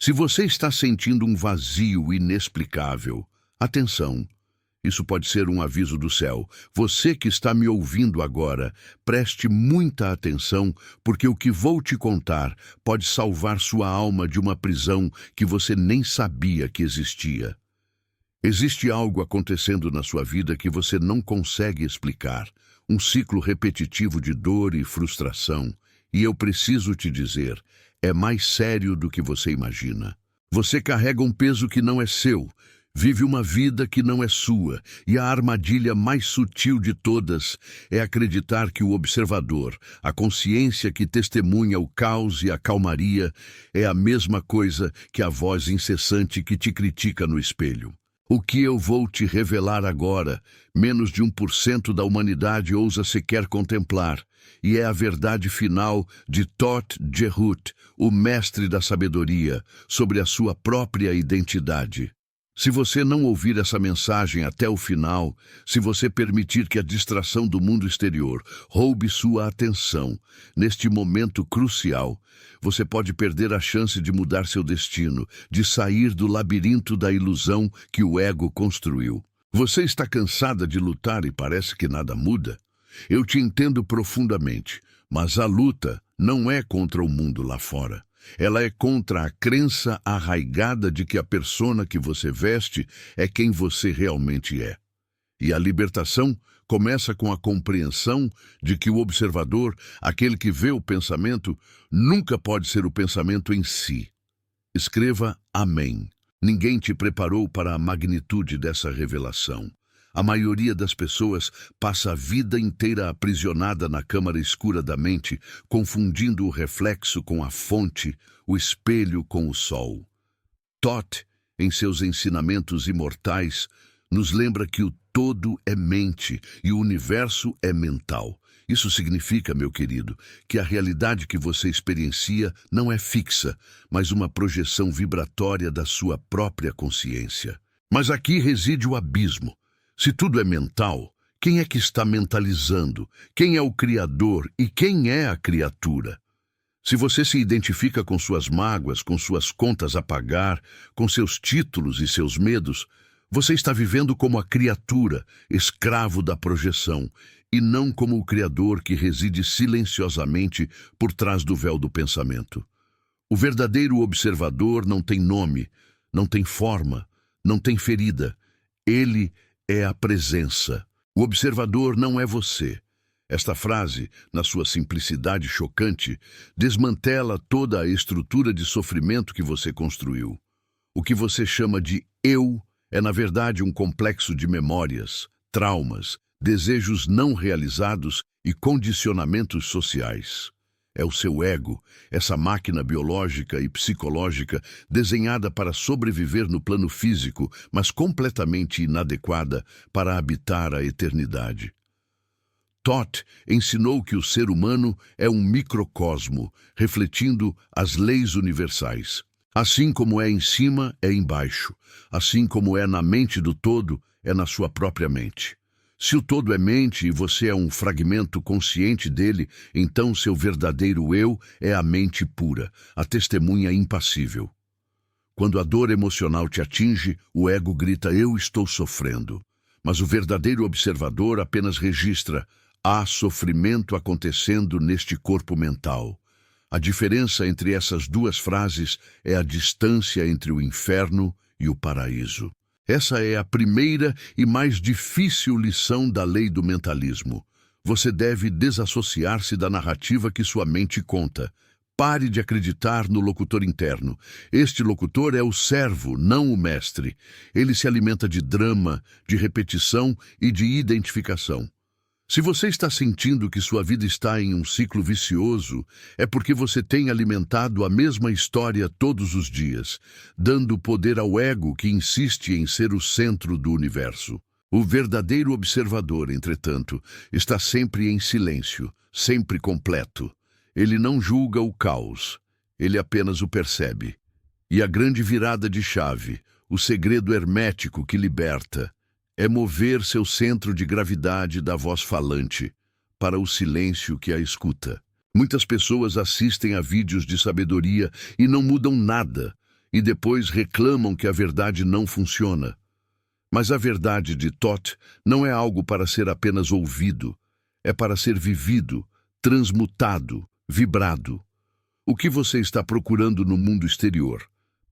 Se você está sentindo um vazio inexplicável, atenção, isso pode ser um aviso do céu. Você que está me ouvindo agora, preste muita atenção, porque o que vou te contar pode salvar sua alma de uma prisão que você nem sabia que existia. Existe algo acontecendo na sua vida que você não consegue explicar, um ciclo repetitivo de dor e frustração, e eu preciso te dizer, é mais sério do que você imagina. Você carrega um peso que não é seu, vive uma vida que não é sua, e a armadilha mais sutil de todas é acreditar que o observador, a consciência que testemunha o caos e a calmaria, é a mesma coisa que a voz incessante que te critica no espelho. O que eu vou te revelar agora, menos de 1% da humanidade ousa sequer contemplar, e é a verdade final de Todt Jehud, o mestre da sabedoria, sobre a sua própria identidade. Se você não ouvir essa mensagem até o final, se você permitir que a distração do mundo exterior roube sua atenção, neste momento crucial, você pode perder a chance de mudar seu destino, de sair do labirinto da ilusão que o ego construiu. Você está cansada de lutar e parece que nada muda? Eu te entendo profundamente, mas a luta não é contra o mundo lá fora. Ela é contra a crença arraigada de que a persona que você veste é quem você realmente é. E a libertação começa com a compreensão de que o observador, aquele que vê o pensamento, nunca pode ser o pensamento em si. Escreva Amém. Ninguém te preparou para a magnitude dessa revelação. A maioria das pessoas passa a vida inteira aprisionada na câmara escura da mente, confundindo o reflexo com a fonte, o espelho com o sol. Todt, em seus ensinamentos imortais, nos lembra que o todo é mente e o universo é mental. Isso significa, meu querido, que a realidade que você experiencia não é fixa, mas uma projeção vibratória da sua própria consciência. Mas aqui reside o abismo. Se tudo é mental, quem é que está mentalizando? Quem é o criador e quem é a criatura? Se você se identifica com suas mágoas, com suas contas a pagar, com seus títulos e seus medos, você está vivendo como a criatura, escravo da projeção, e não como o criador que reside silenciosamente por trás do véu do pensamento. O verdadeiro observador não tem nome, não tem forma, não tem ferida. Ele é a presença. O observador não é você. Esta frase, na sua simplicidade chocante, desmantela toda a estrutura de sofrimento que você construiu. O que você chama de eu é, na verdade, um complexo de memórias, traumas, desejos não realizados e condicionamentos sociais. É o seu ego, essa máquina biológica e psicológica desenhada para sobreviver no plano físico, mas completamente inadequada para habitar a eternidade. Todt ensinou que o ser humano é um microcosmo, refletindo as leis universais. Assim como é em cima, é embaixo. Assim como é na mente do todo, é na sua própria mente. Se o todo é mente e você é um fragmento consciente dele, então seu verdadeiro eu é a mente pura, a testemunha impassível. Quando a dor emocional te atinge, o ego grita, eu estou sofrendo. Mas o verdadeiro observador apenas registra, há sofrimento acontecendo neste corpo mental. A diferença entre essas duas frases é a distância entre o inferno e o paraíso. Essa é a primeira e mais difícil lição da lei do mentalismo. Você deve desassociar-se da narrativa que sua mente conta. Pare de acreditar no locutor interno. Este locutor é o servo, não o mestre. Ele se alimenta de drama, de repetição e de identificação. Se você está sentindo que sua vida está em um ciclo vicioso, é porque você tem alimentado a mesma história todos os dias, dando poder ao ego que insiste em ser o centro do universo. O verdadeiro observador, entretanto, está sempre em silêncio, sempre completo. Ele não julga o caos, ele apenas o percebe. E a grande virada de chave, o segredo hermético que liberta, é mover seu centro de gravidade da voz falante para o silêncio que a escuta. Muitas pessoas assistem a vídeos de sabedoria e não mudam nada. e depois reclamam que a verdade não funciona. Mas a verdade de Thoth não é algo para ser apenas ouvido, é para ser vivido, transmutado, vibrado. O que você está procurando no mundo exterior?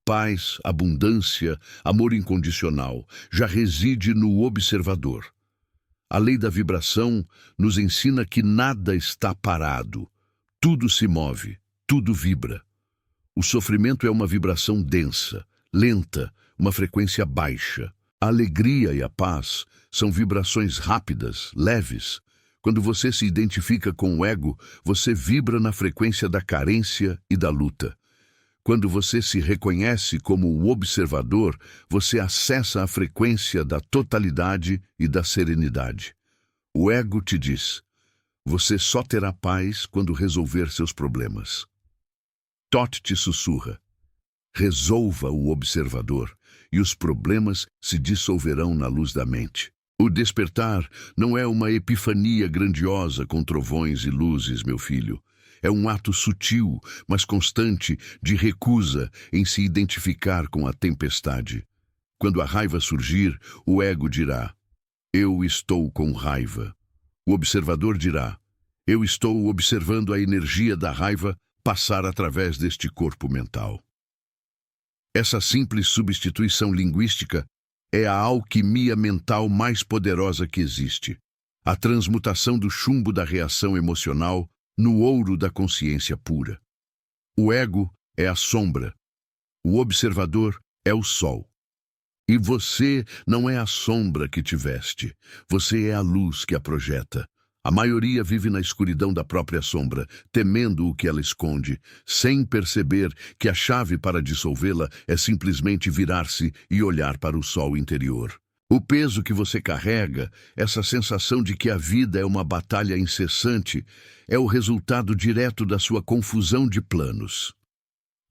Paz, abundância, amor incondicional, já reside no observador. A lei da vibração nos ensina que nada está parado. Tudo se move, tudo vibra. O sofrimento é uma vibração densa, lenta, uma frequência baixa. A alegria e a paz são vibrações rápidas, leves. Quando você se identifica com o ego, você vibra na frequência da carência e da luta. Quando você se reconhece como o observador, você acessa a frequência da totalidade e da serenidade. O ego te diz: você só terá paz quando resolver seus problemas. Thoth te sussurra: resolva o observador e os problemas se dissolverão na luz da mente. O despertar não é uma epifania grandiosa com trovões e luzes, meu filho. É um ato sutil, mas constante, de recusa em se identificar com a tempestade. Quando a raiva surgir, o ego dirá: eu estou com raiva. O observador dirá: eu estou observando a energia da raiva passar através deste corpo mental. Essa simples substituição linguística é a alquimia mental mais poderosa que existe. A transmutação do chumbo da reação emocional no ouro da consciência pura. O ego é a sombra. O observador é o sol. E você não é a sombra que te veste. Você é a luz que a projeta. A maioria vive na escuridão da própria sombra, temendo o que ela esconde, sem perceber que a chave para dissolvê-la é simplesmente virar-se e olhar para o sol interior. O peso que você carrega, essa sensação de que a vida é uma batalha incessante, é o resultado direto da sua confusão de planos.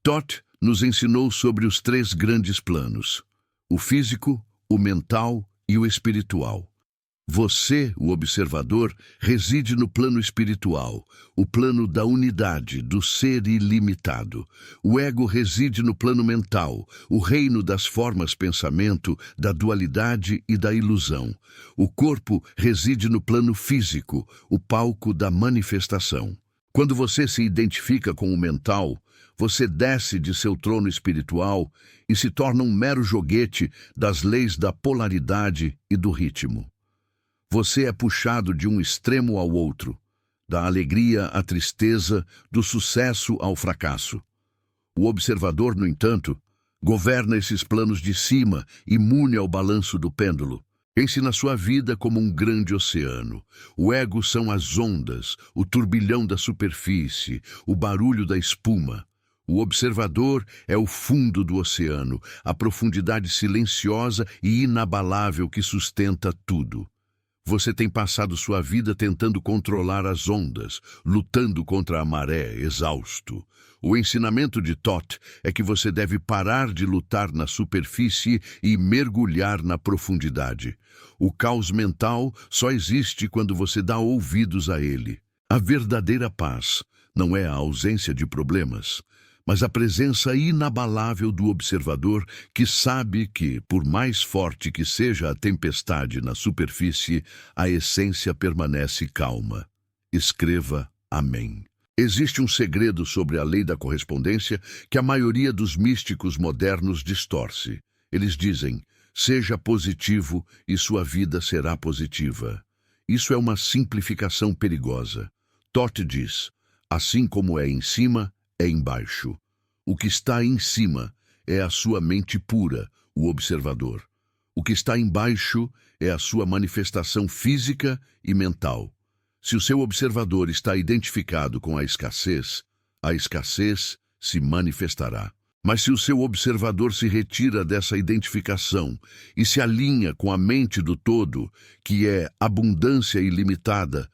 Thoth nos ensinou sobre os 3 grandes planos: o físico, o mental e o espiritual. Você, o observador, reside no plano espiritual, o plano da unidade, do ser ilimitado. O ego reside no plano mental, o reino das formas pensamento, da dualidade e da ilusão. O corpo reside no plano físico, o palco da manifestação. Quando você se identifica com o mental, você desce de seu trono espiritual e se torna um mero joguete das leis da polaridade e do ritmo. Você é puxado de um extremo ao outro, da alegria à tristeza, do sucesso ao fracasso. O observador, no entanto, governa esses planos de cima, imune ao balanço do pêndulo. Pense na sua vida como um grande oceano. O ego são as ondas, o turbilhão da superfície, o barulho da espuma. O observador é o fundo do oceano, a profundidade silenciosa e inabalável que sustenta tudo. Você tem passado sua vida tentando controlar as ondas, lutando contra a maré, exausto. O ensinamento de Thoth é que você deve parar de lutar na superfície e mergulhar na profundidade. O caos mental só existe quando você dá ouvidos a ele. A verdadeira paz não é a ausência de problemas, mas a presença inabalável do observador que sabe que, por mais forte que seja a tempestade na superfície, a essência permanece calma. Escreva Amém. Existe um segredo sobre a lei da correspondência que a maioria dos místicos modernos distorce. Eles dizem: seja positivo e sua vida será positiva. Isso é uma simplificação perigosa. Thoth diz: assim como é em cima, é embaixo. O que está em cima é a sua mente pura, o observador. O que está embaixo é a sua manifestação física e mental. Se o seu observador está identificado com a escassez se manifestará. Mas se o seu observador se retira dessa identificação e se alinha com a mente do todo, que é abundância ilimitada,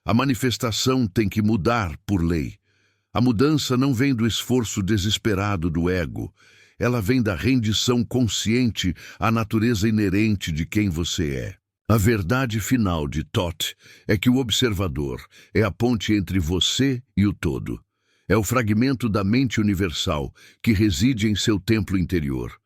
a manifestação tem que mudar por lei. A mudança não vem do esforço desesperado do ego, ela vem da rendição consciente à natureza inerente de quem você é. A verdade final de Thoth é que o observador é a ponte entre você e o todo. É o fragmento da mente universal que reside em seu templo interior.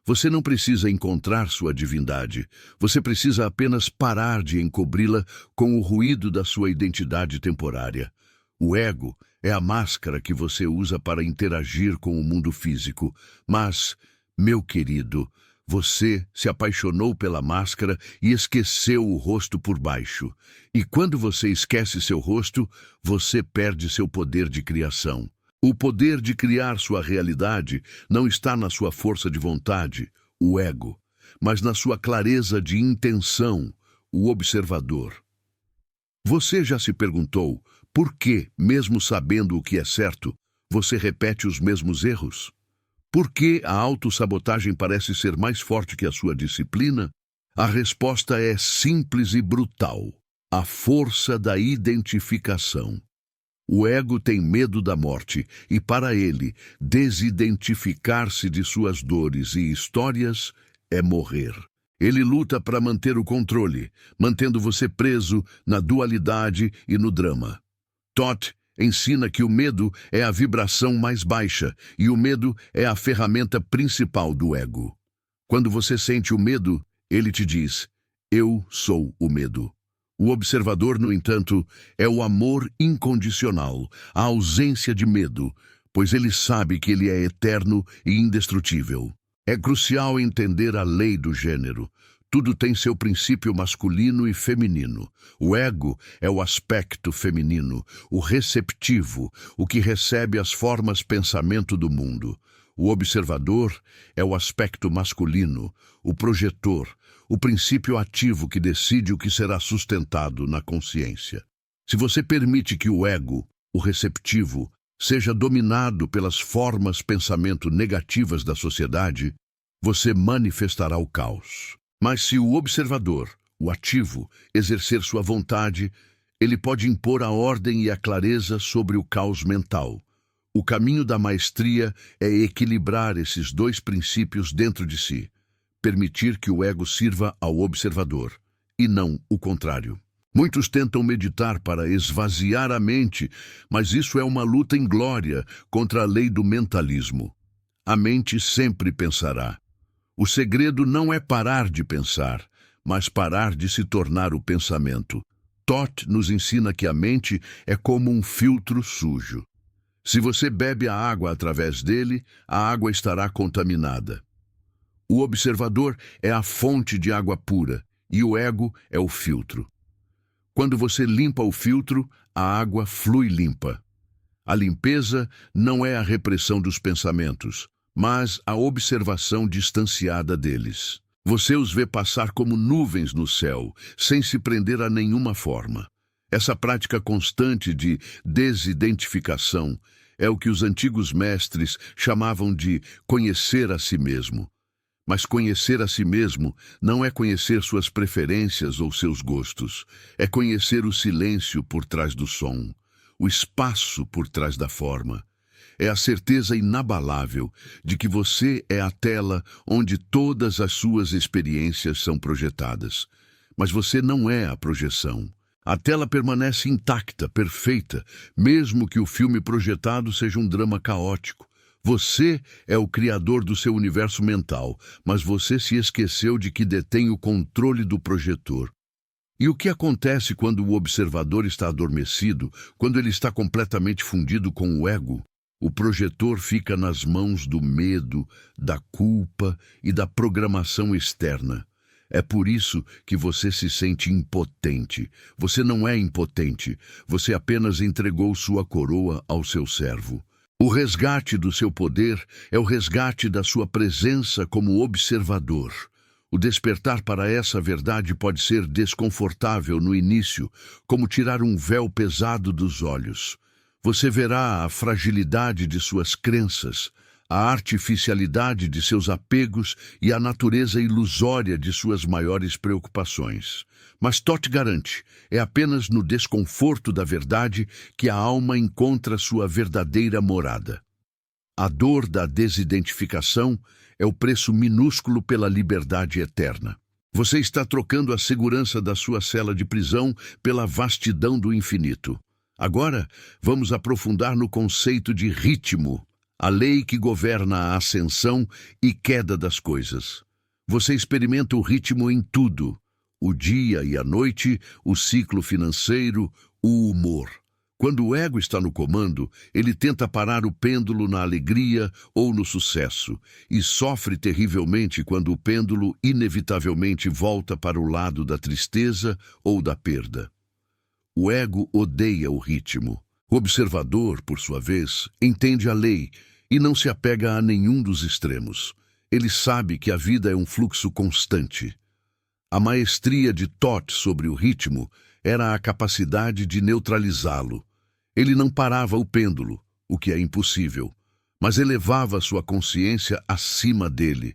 Você não precisa encontrar sua divindade. Você precisa apenas parar de encobri-la com o ruído da sua identidade temporária. O ego é a máscara que você usa para interagir com o mundo físico. Mas, meu querido, você se apaixonou pela máscara e esqueceu o rosto por baixo. E quando você esquece seu rosto, você perde seu poder de criação. O poder de criar sua realidade não está na sua força de vontade, o ego, mas na sua clareza de intenção, o observador. Você já se perguntou por que, mesmo sabendo o que é certo, você repete os mesmos erros? Por que a autossabotagem parece ser mais forte que a sua disciplina? A resposta é simples e brutal: a força da identificação. O ego tem medo da morte e, para ele, desidentificar-se de suas dores e histórias é morrer. Ele luta para manter o controle, mantendo você preso na dualidade e no drama. Todd ensina que o medo é a vibração mais baixa e o medo é a ferramenta principal do ego. Quando você sente o medo, ele te diz: eu sou o medo. O observador, no entanto, é o amor incondicional, a ausência de medo, pois ele sabe que ele é eterno e indestrutível. É crucial entender a lei do gênero. Tudo tem seu princípio masculino e feminino. O ego é o aspecto feminino, o receptivo, o que recebe as formas pensamento do mundo. O observador é o aspecto masculino, o projetor, o princípio ativo que decide o que será sustentado na consciência. Se você permite que o ego, o receptivo, seja dominado pelas formas pensamento negativas da sociedade, você manifestará o caos. Mas se o observador, o ativo, exercer sua vontade, ele pode impor a ordem e a clareza sobre o caos mental. O caminho da maestria é equilibrar esses dois princípios dentro de si. Permitir que o ego sirva ao observador, e não o contrário. Muitos tentam meditar para esvaziar a mente, mas isso é uma luta inglória contra a lei do mentalismo. A mente sempre pensará. O segredo não é parar de pensar, mas parar de se tornar o pensamento. Todd nos ensina que a mente é como um filtro sujo. Se você bebe a água através dele, a água estará contaminada. O observador é a fonte de água pura e o ego é o filtro. Quando você limpa o filtro, a água flui limpa. A limpeza não é a repressão dos pensamentos, mas a observação distanciada deles. Você os vê passar como nuvens no céu, sem se prender a nenhuma forma. Essa prática constante de desidentificação é o que os antigos mestres chamavam de conhecer a si mesmo. Mas conhecer a si mesmo não é conhecer suas preferências ou seus gostos. É conhecer o silêncio por trás do som, o espaço por trás da forma. É a certeza inabalável de que você é a tela onde todas as suas experiências são projetadas. Mas você não é a projeção. A tela permanece intacta, perfeita, mesmo que o filme projetado seja um drama caótico. Você é o criador do seu universo mental, mas você se esqueceu de que detém o controle do projetor. E o que acontece quando o observador está adormecido, quando ele está completamente fundido com o ego? O projetor fica nas mãos do medo, da culpa e da programação externa. É por isso que você se sente impotente. Você não é impotente, você apenas entregou sua coroa ao seu servo. O resgate do seu poder é o resgate da sua presença como observador. O despertar para essa verdade pode ser desconfortável no início, como tirar um véu pesado dos olhos. Você verá a fragilidade de suas crenças, a artificialidade de seus apegos e a natureza ilusória de suas maiores preocupações. Mas Todd garante, é apenas no desconforto da verdade que a alma encontra sua verdadeira morada. A dor da desidentificação é o preço minúsculo pela liberdade eterna. Você está trocando a segurança da sua cela de prisão pela vastidão do infinito. Agora, vamos aprofundar no conceito de ritmo, a lei que governa a ascensão e queda das coisas. Você experimenta o ritmo em tudo: o dia e a noite, o ciclo financeiro, o humor. Quando o ego está no comando, ele tenta parar o pêndulo na alegria ou no sucesso, e sofre terrivelmente quando o pêndulo inevitavelmente volta para o lado da tristeza ou da perda. O ego odeia o ritmo. O observador, por sua vez, entende a lei e não se apega a nenhum dos extremos. Ele sabe que a vida é um fluxo constante. A maestria de Toth sobre o ritmo era a capacidade de neutralizá-lo. Ele não parava o pêndulo, o que é impossível, mas elevava sua consciência acima dele.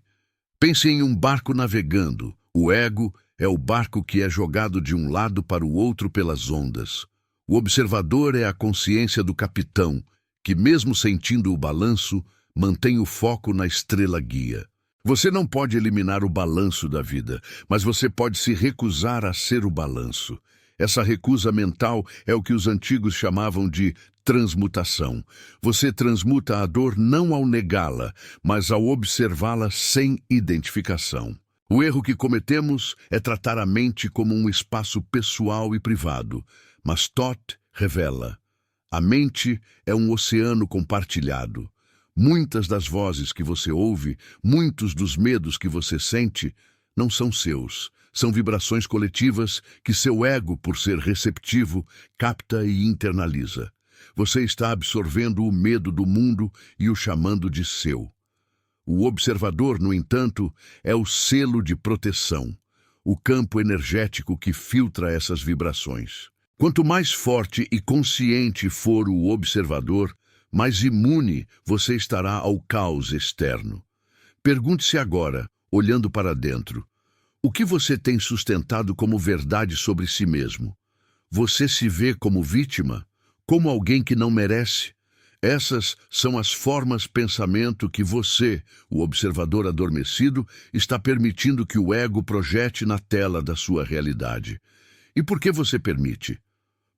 Pense em um barco navegando. O ego é o barco que é jogado de um lado para o outro pelas ondas. O observador é a consciência do capitão, que, mesmo sentindo o balanço, mantém o foco na estrela guia. Você não pode eliminar o balanço da vida, mas você pode se recusar a ser o balanço. Essa recusa mental é o que os antigos chamavam de transmutação. Você transmuta a dor não ao negá-la, mas ao observá-la sem identificação. O erro que cometemos é tratar a mente como um espaço pessoal e privado, mas Toth revela: a mente é um oceano compartilhado. Muitas das vozes que você ouve, muitos dos medos que você sente, não são seus. São vibrações coletivas que seu ego, por ser receptivo, capta e internaliza. Você está absorvendo o medo do mundo e o chamando de seu. O observador, no entanto, é o selo de proteção, o campo energético que filtra essas vibrações. Quanto mais forte e consciente for o observador, mais imune você estará ao caos externo. Pergunte-se agora, olhando para dentro: o que você tem sustentado como verdade sobre si mesmo? Você se vê como vítima? Como alguém que não merece? Essas são as formas de pensamento que você, o observador adormecido, está permitindo que o ego projete na tela da sua realidade. E por que você permite?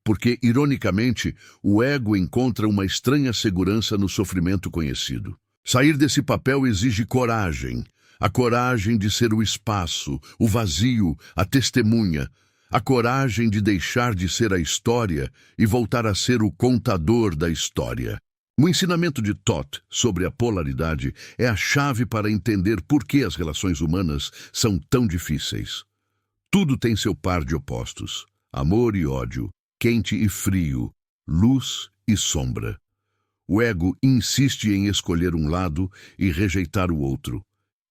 Porque, ironicamente, o ego encontra uma estranha segurança no sofrimento conhecido. Sair desse papel exige coragem. A coragem de ser o espaço, o vazio, a testemunha. A coragem de deixar de ser a história e voltar a ser o contador da história. O ensinamento de Toth sobre a polaridade é a chave para entender por que as relações humanas são tão difíceis. Tudo tem seu par de opostos: amor e ódio, quente e frio, luz e sombra. O ego insiste em escolher um lado e rejeitar o outro.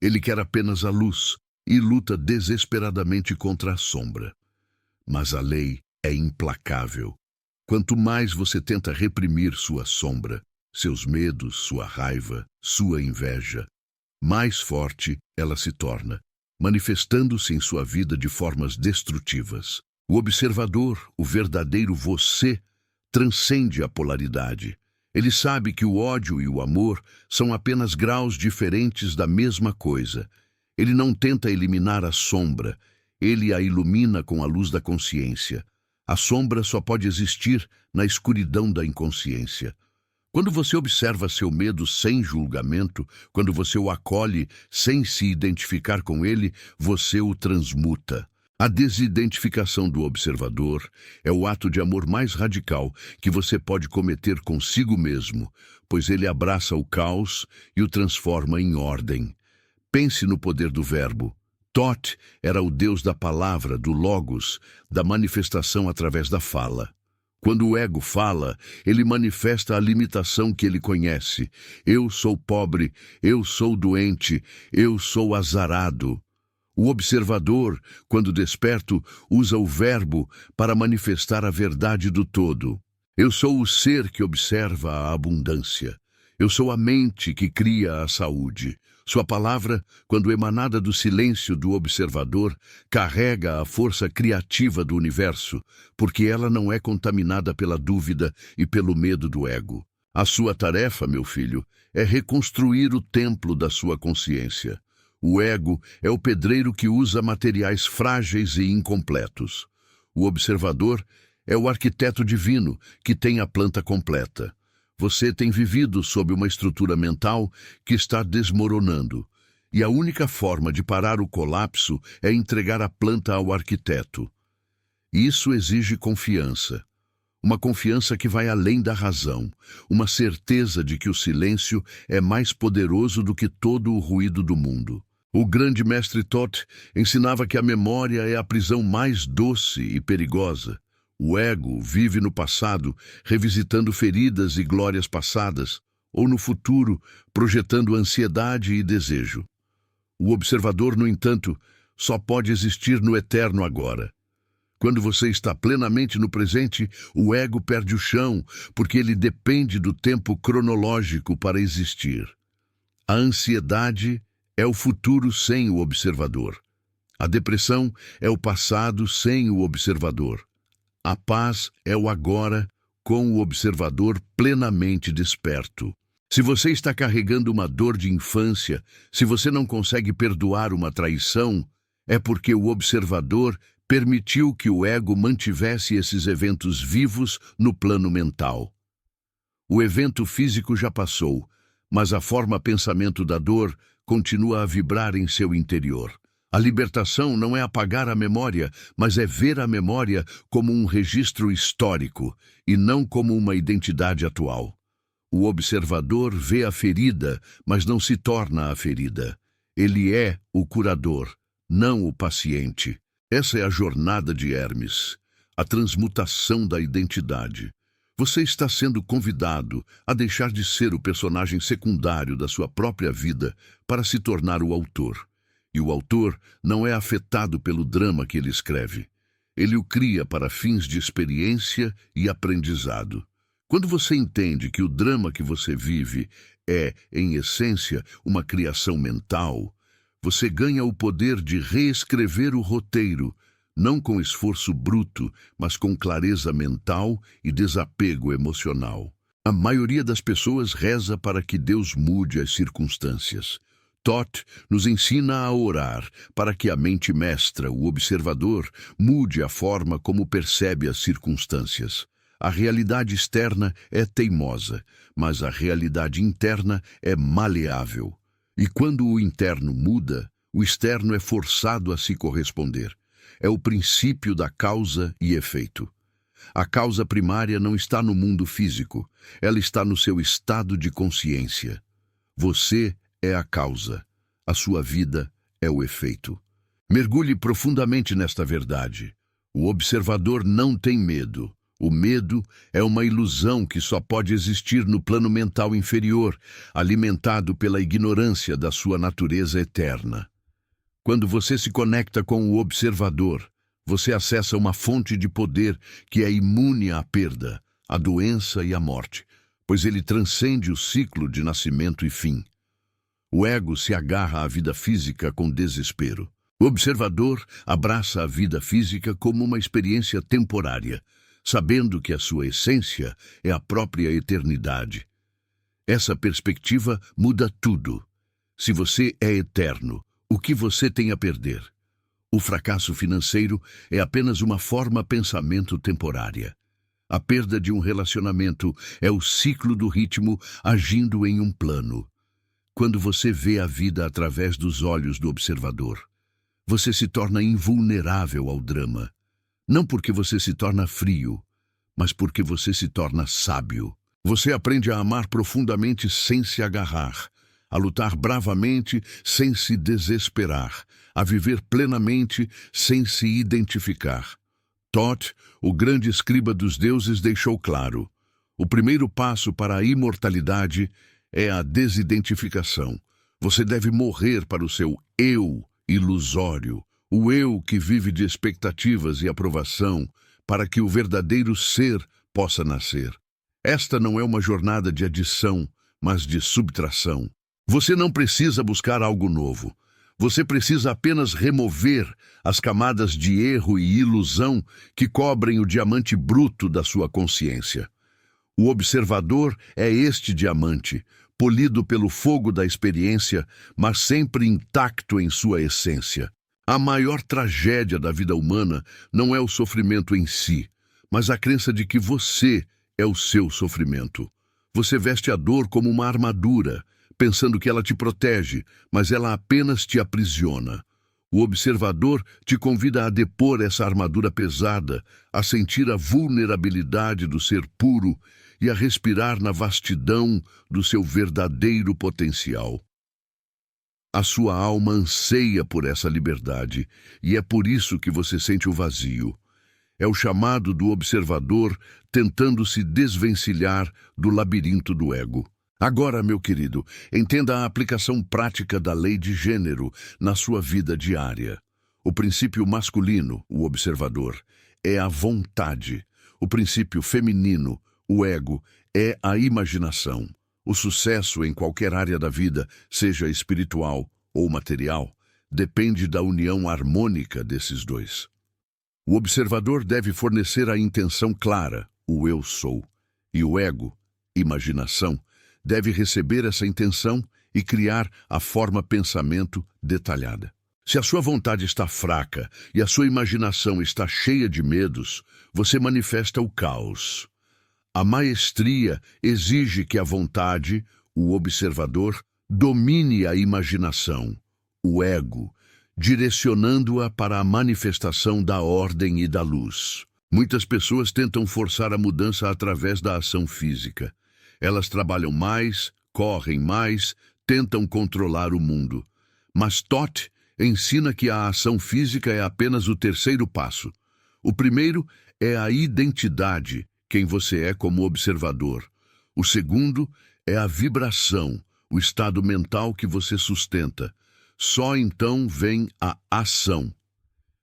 Ele quer apenas a luz e luta desesperadamente contra a sombra. Mas a lei é implacável. Quanto mais você tenta reprimir sua sombra, seus medos, sua raiva, sua inveja, mais forte ela se torna, manifestando-se em sua vida de formas destrutivas. O observador, o verdadeiro você, transcende a polaridade. Ele sabe que o ódio e o amor são apenas graus diferentes da mesma coisa. Ele não tenta eliminar a sombra, ele a ilumina com a luz da consciência. A sombra só pode existir na escuridão da inconsciência. Quando você observa seu medo sem julgamento, quando você o acolhe sem se identificar com ele, você o transmuta. A desidentificação do observador é o ato de amor mais radical que você pode cometer consigo mesmo, pois ele abraça o caos e o transforma em ordem. Pense no poder do verbo. Toth era o deus da palavra, do logos, da manifestação através da fala. Quando o ego fala, ele manifesta a limitação que ele conhece. Eu sou pobre, eu sou doente, eu sou azarado. O observador, quando desperto, usa o verbo para manifestar a verdade do todo. Eu sou o ser que observa a abundância. Eu sou a mente que cria a saúde. Sua palavra, quando emanada do silêncio do observador, carrega a força criativa do universo, porque ela não é contaminada pela dúvida e pelo medo do ego. A sua tarefa, meu filho, é reconstruir o templo da sua consciência. O ego é o pedreiro que usa materiais frágeis e incompletos. O observador é o arquiteto divino que tem a planta completa. Você tem vivido sob uma estrutura mental que está desmoronando. E a única forma de parar o colapso é entregar a planta ao arquiteto. Isso exige confiança. Uma confiança que vai além da razão. Uma certeza de que o silêncio é mais poderoso do que todo o ruído do mundo. O grande mestre Thoth ensinava que a memória é a prisão mais doce e perigosa. O ego vive no passado, revisitando feridas e glórias passadas, ou no futuro, projetando ansiedade e desejo. O observador, no entanto, só pode existir no eterno agora. Quando você está plenamente no presente, o ego perde o chão, porque ele depende do tempo cronológico para existir. A ansiedade é o futuro sem o observador. A depressão é o passado sem o observador. A paz é o agora com o observador plenamente desperto. Se você está carregando uma dor de infância, se você não consegue perdoar uma traição, é porque o observador permitiu que o ego mantivesse esses eventos vivos no plano mental. O evento físico já passou, mas a forma pensamento da dor continua a vibrar em seu interior. A libertação não é apagar a memória, mas é ver a memória como um registro histórico e não como uma identidade atual. O observador vê a ferida, mas não se torna a ferida. Ele é o curador, não o paciente. Essa é a jornada de Hermes, a transmutação da identidade. Você está sendo convidado a deixar de ser o personagem secundário da sua própria vida para se tornar o autor. E o autor não é afetado pelo drama que ele escreve. Ele o cria para fins de experiência e aprendizado. Quando você entende que o drama que você vive é, em essência, uma criação mental, você ganha o poder de reescrever o roteiro, não com esforço bruto, mas com clareza mental e desapego emocional. A maioria das pessoas reza para que Deus mude as circunstâncias. Thoth nos ensina a orar para que a mente mestra, o observador, mude a forma como percebe as circunstâncias. A realidade externa é teimosa, mas a realidade interna é maleável. E quando o interno muda, o externo é forçado a se corresponder. É o princípio da causa e efeito. A causa primária não está no mundo físico, ela está no seu estado de consciência. Você é a causa, a sua vida é o efeito. Mergulhe profundamente nesta verdade. O observador não tem medo. O medo é uma ilusão que só pode existir no plano mental inferior, alimentado pela ignorância da sua natureza eterna. Quando você se conecta com o observador, você acessa uma fonte de poder que é imune à perda, à doença e à morte, pois ele transcende o ciclo de nascimento e fim. O ego se agarra à vida física com desespero. O observador abraça a vida física como uma experiência temporária, sabendo que a sua essência é a própria eternidade. Essa perspectiva muda tudo. Se você é eterno, o que você tem a perder? O fracasso financeiro é apenas uma forma-pensamento temporária. A perda de um relacionamento é o ciclo do ritmo agindo em um plano. Quando você vê a vida através dos olhos do observador, você se torna invulnerável ao drama. Não porque você se torna frio, mas porque você se torna sábio. Você aprende a amar profundamente sem se agarrar, a lutar bravamente sem se desesperar, a viver plenamente sem se identificar. Thoth, o grande escriba dos deuses, deixou claro: o primeiro passo para a imortalidade é a desidentificação. Você deve morrer para o seu eu ilusório, o eu que vive de expectativas e aprovação, para que o verdadeiro ser possa nascer. Esta não é uma jornada de adição, mas de subtração. Você não precisa buscar algo novo. Você precisa apenas remover as camadas de erro e ilusão que cobrem o diamante bruto da sua consciência. O observador é este diamante, polido pelo fogo da experiência, mas sempre intacto em sua essência. A maior tragédia da vida humana não é o sofrimento em si, mas a crença de que você é o seu sofrimento. Você veste a dor como uma armadura, pensando que ela te protege, mas ela apenas te aprisiona. O observador te convida a depor essa armadura pesada, a sentir a vulnerabilidade do ser puro e a respirar na vastidão do seu verdadeiro potencial. A sua alma anseia por essa liberdade, e é por isso que você sente o vazio. É o chamado do observador tentando se desvencilhar do labirinto do ego. Agora, meu querido, entenda a aplicação prática da lei de gênero na sua vida diária. O princípio masculino, o observador, é a vontade. O princípio feminino, o ego, é a imaginação. O sucesso em qualquer área da vida, seja espiritual ou material, depende da união harmônica desses dois. O observador deve fornecer a intenção clara, o eu sou, e o ego, imaginação, deve receber essa intenção e criar a forma pensamento detalhada. Se a sua vontade está fraca e a sua imaginação está cheia de medos, você manifesta o caos. A maestria exige que a vontade, o observador, domine a imaginação, o ego, direcionando-a para a manifestação da ordem e da luz. Muitas pessoas tentam forçar a mudança através da ação física. Elas trabalham mais, correm mais, tentam controlar o mundo. Mas Toth ensina que a ação física é apenas o terceiro passo. O primeiro é a identidade, quem você é como observador. O segundo é a vibração, o estado mental que você sustenta. Só então vem a ação.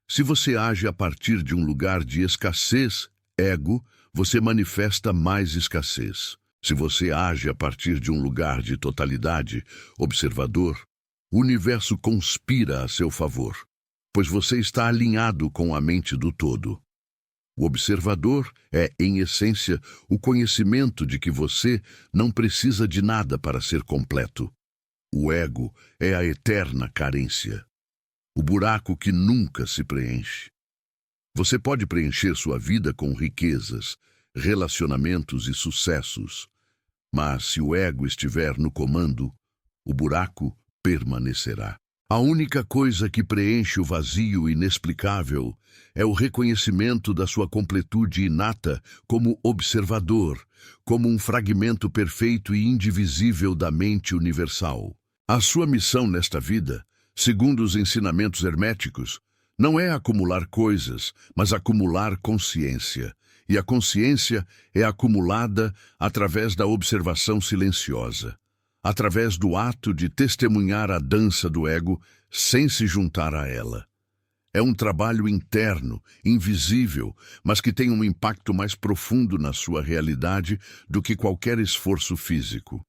Se você age a partir de um lugar de escassez, ego, você manifesta mais escassez. Se você age a partir de um lugar de totalidade, observador, o universo conspira a seu favor, pois você está alinhado com a mente do todo. O observador é, em essência, o conhecimento de que você não precisa de nada para ser completo. O ego é a eterna carência, o buraco que nunca se preenche. Você pode preencher sua vida com riquezas, relacionamentos e sucessos, mas se o ego estiver no comando, o buraco permanecerá. A única coisa que preenche o vazio inexplicável é o reconhecimento da sua completude inata como observador, como um fragmento perfeito e indivisível da mente universal. A sua missão nesta vida, segundo os ensinamentos herméticos, não é acumular coisas, mas acumular consciência. E a consciência é acumulada através da observação silenciosa, através do ato de testemunhar a dança do ego sem se juntar a ela. É um trabalho interno, invisível, mas que tem um impacto mais profundo na sua realidade do que qualquer esforço físico.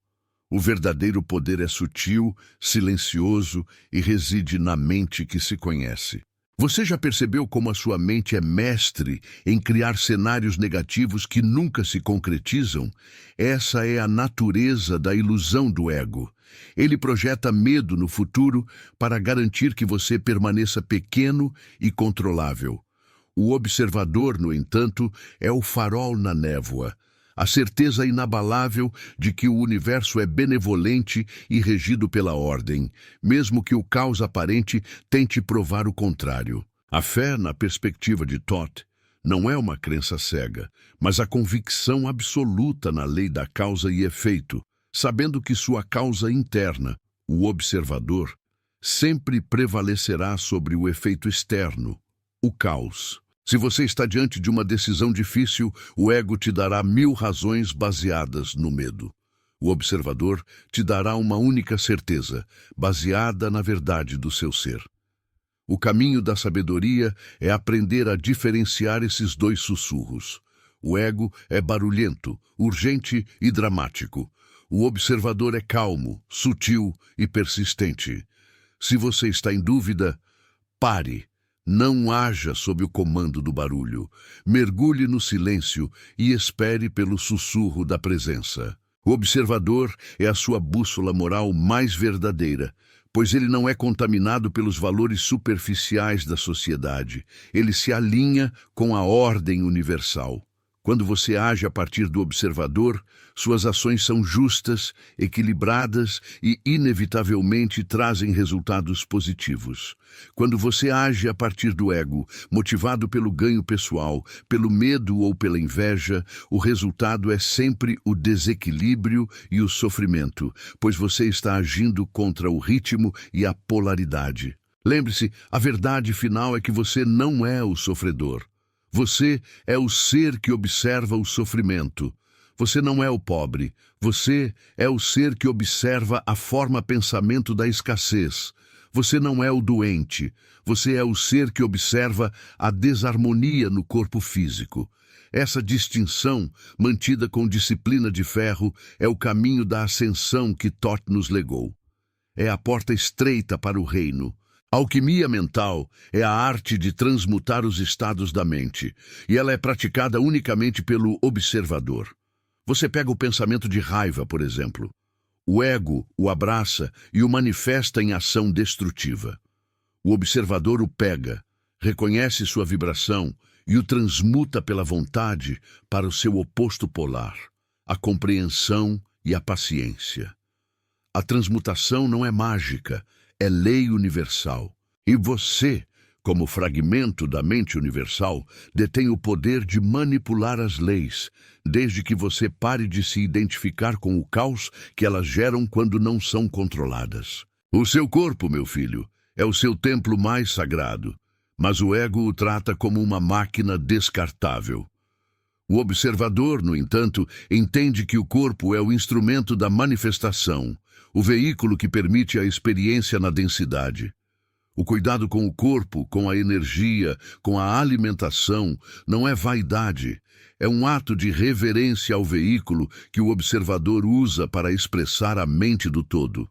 O verdadeiro poder é sutil, silencioso e reside na mente que se conhece. Você já percebeu como a sua mente é mestre em criar cenários negativos que nunca se concretizam? Essa é a natureza da ilusão do ego. Ele projeta medo no futuro para garantir que você permaneça pequeno e controlável. O observador, no entanto, é o farol na névoa, a certeza inabalável de que o universo é benevolente e regido pela ordem, mesmo que o caos aparente tente provar o contrário. A fé, na perspectiva de Toth, não é uma crença cega, mas a convicção absoluta na lei da causa e efeito, sabendo que sua causa interna, o observador, sempre prevalecerá sobre o efeito externo, o caos. Se você está diante de uma decisão difícil, o ego te dará 1000 razões baseadas no medo. O observador te dará uma única certeza, baseada na verdade do seu ser. O caminho da sabedoria é aprender a diferenciar esses dois sussurros. O ego é barulhento, urgente e dramático. O observador é calmo, sutil e persistente. Se você está em dúvida, pare. Não haja sob o comando do barulho. Mergulhe no silêncio e espere pelo sussurro da presença. O observador é a sua bússola moral mais verdadeira, pois ele não é contaminado pelos valores superficiais da sociedade. Ele se alinha com a ordem universal. Quando você age a partir do observador, suas ações são justas, equilibradas e, inevitavelmente, trazem resultados positivos. Quando você age a partir do ego, motivado pelo ganho pessoal, pelo medo ou pela inveja, o resultado é sempre o desequilíbrio e o sofrimento, pois você está agindo contra o ritmo e a polaridade. Lembre-se, a verdade final é que você não é o sofredor. Você é o ser que observa o sofrimento. Você não é o pobre. Você é o ser que observa a forma-pensamento da escassez. Você não é o doente. Você é o ser que observa a desarmonia no corpo físico. Essa distinção, mantida com disciplina de ferro, é o caminho da ascensão que Thoth nos legou. É a porta estreita para o reino. A alquimia mental é a arte de transmutar os estados da mente, e ela é praticada unicamente pelo observador. Você pega o pensamento de raiva, por exemplo. O ego o abraça e o manifesta em ação destrutiva. O observador o pega, reconhece sua vibração e o transmuta pela vontade para o seu oposto polar, a compreensão e a paciência. A transmutação não é mágica, é lei universal. E você, como fragmento da mente universal, detém o poder de manipular as leis, desde que você pare de se identificar com o caos que elas geram quando não são controladas. O seu corpo, meu filho, é o seu templo mais sagrado, mas o ego o trata como uma máquina descartável. O observador, no entanto, entende que o corpo é o instrumento da manifestação, o veículo que permite a experiência na densidade. O cuidado com o corpo, com a energia, com a alimentação, não é vaidade. É um ato de reverência ao veículo que o observador usa para expressar a mente do todo.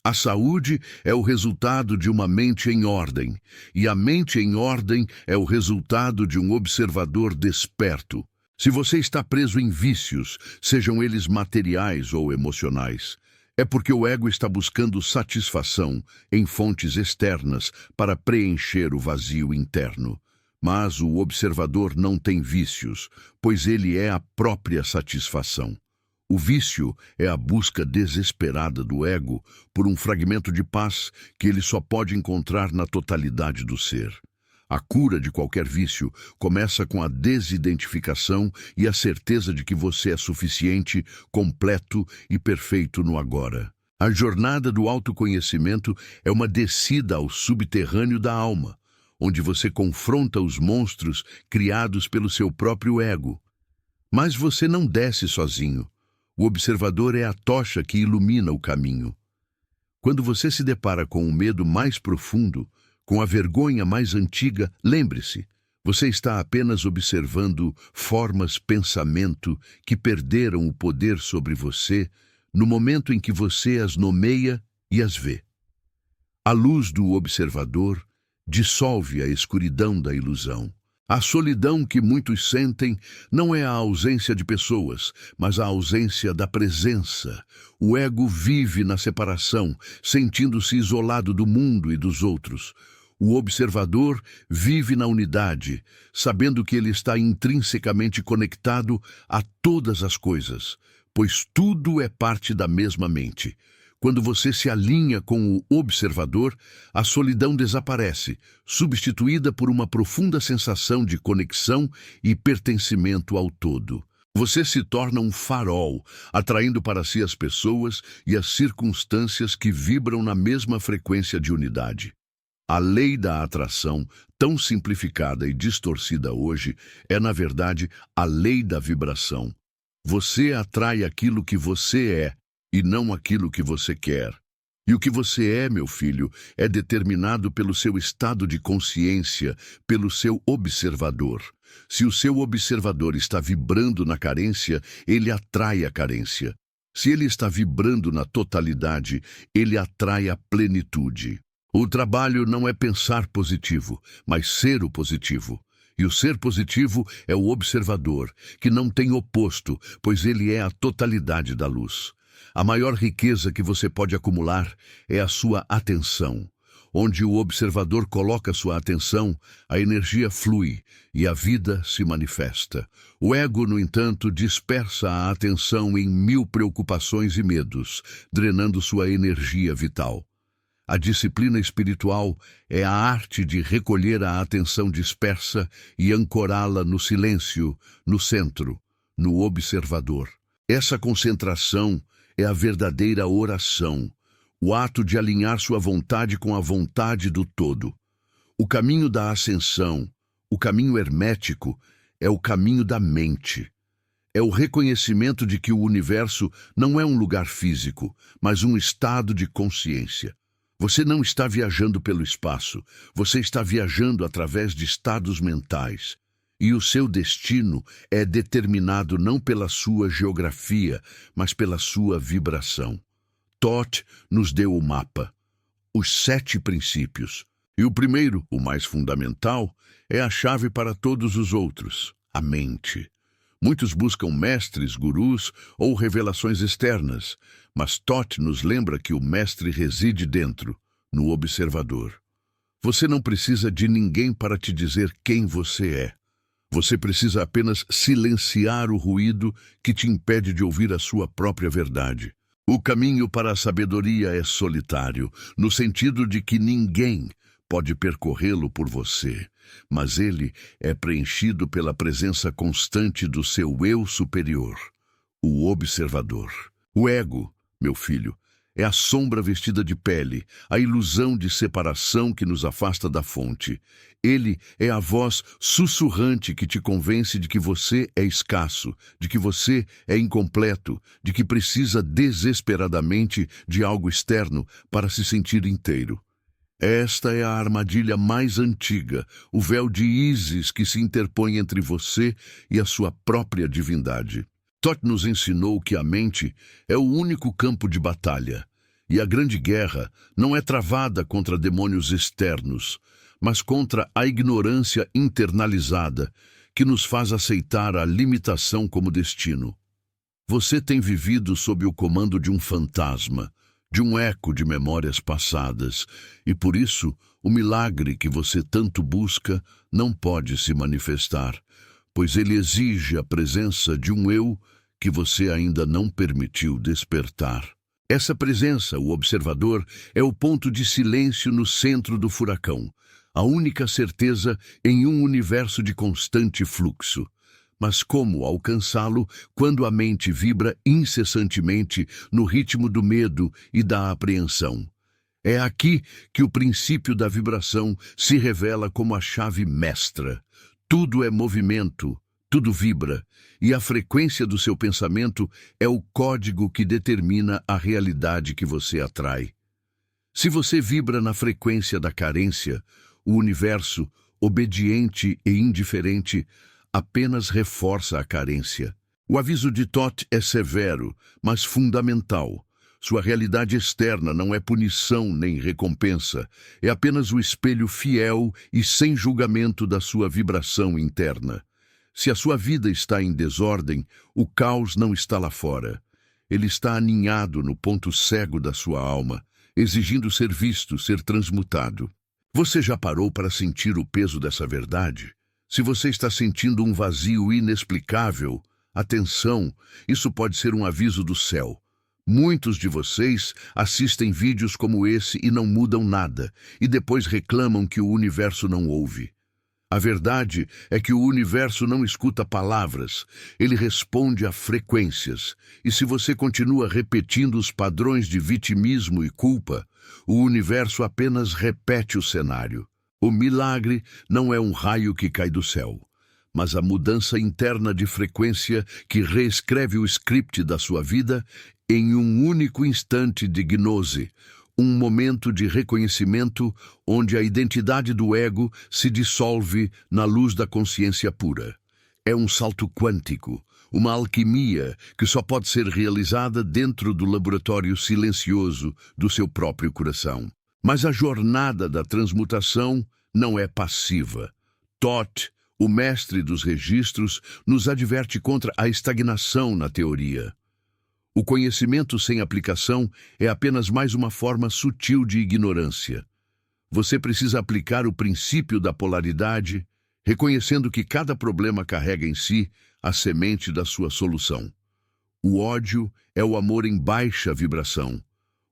A saúde é o resultado de uma mente em ordem, e a mente em ordem é o resultado de um observador desperto. Se você está preso em vícios, sejam eles materiais ou emocionais, é porque o ego está buscando satisfação em fontes externas para preencher o vazio interno. Mas o observador não tem vícios, pois ele é a própria satisfação. O vício é a busca desesperada do ego por um fragmento de paz que ele só pode encontrar na totalidade do ser. A cura de qualquer vício começa com a desidentificação e a certeza de que você é suficiente, completo e perfeito no agora. A jornada do autoconhecimento é uma descida ao subterrâneo da alma, onde você confronta os monstros criados pelo seu próprio ego. Mas você não desce sozinho. O observador é a tocha que ilumina o caminho. Quando você se depara com o medo mais profundo, com a vergonha mais antiga, lembre-se, você está apenas observando formas pensamento que perderam o poder sobre você no momento em que você as nomeia e as vê. A luz do observador dissolve a escuridão da ilusão. A solidão que muitos sentem não é a ausência de pessoas, mas a ausência da presença. O ego vive na separação, sentindo-se isolado do mundo e dos outros. O observador vive na unidade, sabendo que ele está intrinsecamente conectado a todas as coisas, pois tudo é parte da mesma mente. Quando você se alinha com o observador, a solidão desaparece, substituída por uma profunda sensação de conexão e pertencimento ao todo. Você se torna um farol, atraindo para si as pessoas e as circunstâncias que vibram na mesma frequência de unidade. A lei da atração, tão simplificada e distorcida hoje, é, na verdade, a lei da vibração. Você atrai aquilo que você é, e não aquilo que você quer. E o que você é, meu filho, é determinado pelo seu estado de consciência, pelo seu observador. Se o seu observador está vibrando na carência, ele atrai a carência. Se ele está vibrando na totalidade, ele atrai a plenitude. O trabalho não é pensar positivo, mas ser o positivo. E o ser positivo é o observador, que não tem oposto, pois ele é a totalidade da luz. A maior riqueza que você pode acumular é a sua atenção. Onde o observador coloca sua atenção, a energia flui e a vida se manifesta. O ego, no entanto, dispersa a atenção em 1000 preocupações e medos, drenando sua energia vital. A disciplina espiritual é a arte de recolher a atenção dispersa e ancorá-la no silêncio, no centro, no observador. Essa concentração é a verdadeira oração, o ato de alinhar sua vontade com a vontade do todo. O caminho da ascensão, o caminho hermético, é o caminho da mente. É o reconhecimento de que o universo não é um lugar físico, mas um estado de consciência. Você não está viajando pelo espaço, você está viajando através de estados mentais. E o seu destino é determinado não pela sua geografia, mas pela sua vibração. Thoth nos deu o mapa, os 7 princípios. E o primeiro, o mais fundamental, é a chave para todos os outros, a mente. Muitos buscam mestres, gurus ou revelações externas, mas Thoth nos lembra que o mestre reside dentro, no observador. Você não precisa de ninguém para te dizer quem você é. Você precisa apenas silenciar o ruído que te impede de ouvir a sua própria verdade. O caminho para a sabedoria é solitário, no sentido de que ninguém pode percorrê-lo por você, mas ele é preenchido pela presença constante do seu eu superior, o observador. O ego, meu filho, é a sombra vestida de pele, a ilusão de separação que nos afasta da fonte. Ele é a voz sussurrante que te convence de que você é escasso, de que você é incompleto, de que precisa desesperadamente de algo externo para se sentir inteiro. Esta é a armadilha mais antiga, o véu de Ísis que se interpõe entre você e a sua própria divindade. Thoth nos ensinou que a mente é o único campo de batalha, e a grande guerra não é travada contra demônios externos, mas contra a ignorância internalizada que nos faz aceitar a limitação como destino. Você tem vivido sob o comando de um fantasma, de um eco de memórias passadas, e por isso o milagre que você tanto busca não pode se manifestar, pois ele exige a presença de um eu que você ainda não permitiu despertar. Essa presença, o observador, é o ponto de silêncio no centro do furacão, a única certeza em um universo de constante fluxo. Mas como alcançá-lo quando a mente vibra incessantemente no ritmo do medo e da apreensão? É aqui que o princípio da vibração se revela como a chave mestra. Tudo é movimento, tudo vibra, e a frequência do seu pensamento é o código que determina a realidade que você atrai. Se você vibra na frequência da carência, o universo, obediente e indiferente, apenas reforça a carência. O aviso de Thoth é severo, mas fundamental. Sua realidade externa não é punição nem recompensa, é apenas o espelho fiel e sem julgamento da sua vibração interna. Se a sua vida está em desordem, o caos não está lá fora. Ele está aninhado no ponto cego da sua alma, exigindo ser visto, ser transmutado. Você já parou para sentir o peso dessa verdade? Se você está sentindo um vazio inexplicável, atenção, isso pode ser um aviso do céu. Muitos de vocês assistem vídeos como esse e não mudam nada, e depois reclamam que o universo não ouve. A verdade é que o universo não escuta palavras, ele responde a frequências. E se você continua repetindo os padrões de vitimismo e culpa, o universo apenas repete o cenário. O milagre não é um raio que cai do céu, mas a mudança interna de frequência que reescreve o script da sua vida em um único instante de gnose, um momento de reconhecimento onde a identidade do ego se dissolve na luz da consciência pura. É um salto quântico, uma alquimia que só pode ser realizada dentro do laboratório silencioso do seu próprio coração. Mas a jornada da transmutação não é passiva. Thoth, o mestre dos registros, nos adverte contra a estagnação na teoria. O conhecimento sem aplicação é apenas mais uma forma sutil de ignorância. Você precisa aplicar o princípio da polaridade, reconhecendo que cada problema carrega em si a semente da sua solução. O ódio é o amor em baixa vibração.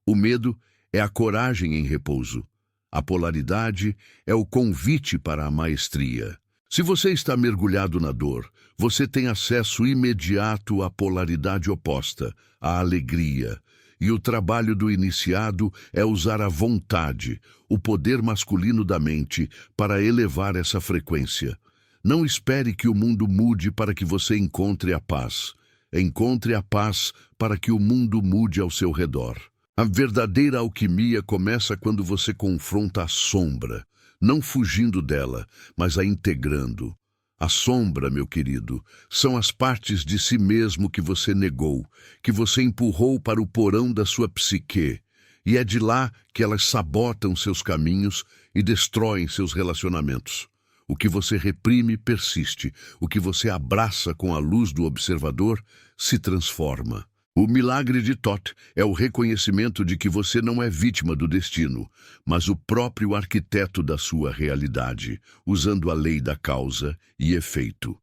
O medo é a coragem em repouso. A polaridade é o convite para a maestria. Se você está mergulhado na dor, você tem acesso imediato à polaridade oposta, à alegria. E o trabalho do iniciado é usar a vontade, o poder masculino da mente, para elevar essa frequência. Não espere que o mundo mude para que você encontre a paz. Encontre a paz para que o mundo mude ao seu redor. A verdadeira alquimia começa quando você confronta a sombra, não fugindo dela, mas a integrando. A sombra, meu querido, são as partes de si mesmo que você negou, que você empurrou para o porão da sua psique, e é de lá que elas sabotam seus caminhos e destroem seus relacionamentos. O que você reprime persiste, o que você abraça com a luz do observador se transforma. O milagre de Thoth é o reconhecimento de que você não é vítima do destino, mas o próprio arquiteto da sua realidade, usando a lei da causa e efeito.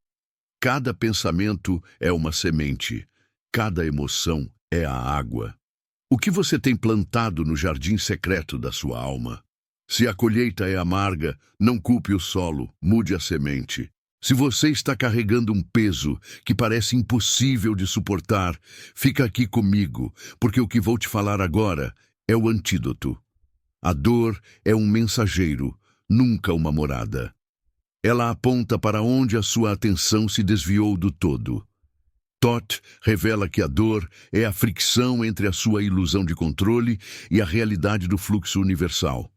Cada pensamento é uma semente, cada emoção é a água. O que você tem plantado no jardim secreto da sua alma? Se a colheita é amarga, não culpe o solo, mude a semente. Se você está carregando um peso que parece impossível de suportar, fica aqui comigo, porque o que vou te falar agora é o antídoto. A dor é um mensageiro, nunca uma morada. Ela aponta para onde a sua atenção se desviou do todo. Thoth revela que a dor é a fricção entre a sua ilusão de controle e a realidade do fluxo universal.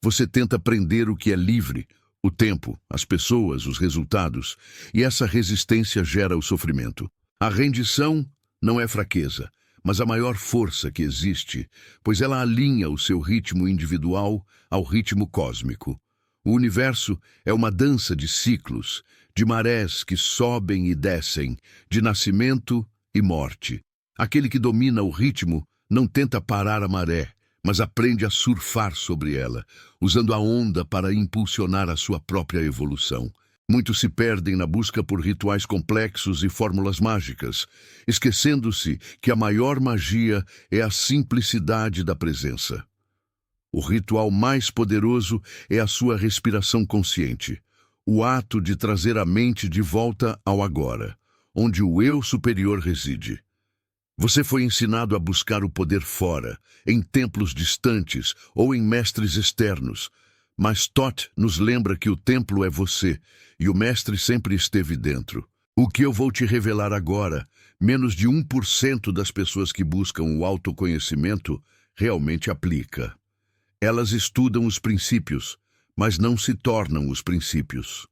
Você tenta prender o que é livre, o tempo, as pessoas, os resultados, e essa resistência gera o sofrimento. A rendição não é fraqueza, mas a maior força que existe, pois ela alinha o seu ritmo individual ao ritmo cósmico. O universo é uma dança de ciclos, de marés que sobem e descem, de nascimento e morte. Aquele que domina o ritmo não tenta parar a maré, mas aprende a surfar sobre ela, usando a onda para impulsionar a sua própria evolução. Muitos se perdem na busca por rituais complexos e fórmulas mágicas, esquecendo-se que a maior magia é a simplicidade da presença. O ritual mais poderoso é a sua respiração consciente, o ato de trazer a mente de volta ao agora, onde o eu superior reside. Você foi ensinado a buscar o poder fora, em templos distantes ou em mestres externos, mas Thoth nos lembra que o templo é você e o mestre sempre esteve dentro. O que eu vou te revelar agora, menos de 1% das pessoas que buscam o autoconhecimento realmente aplica. Elas estudam os princípios, mas não se tornam os princípios.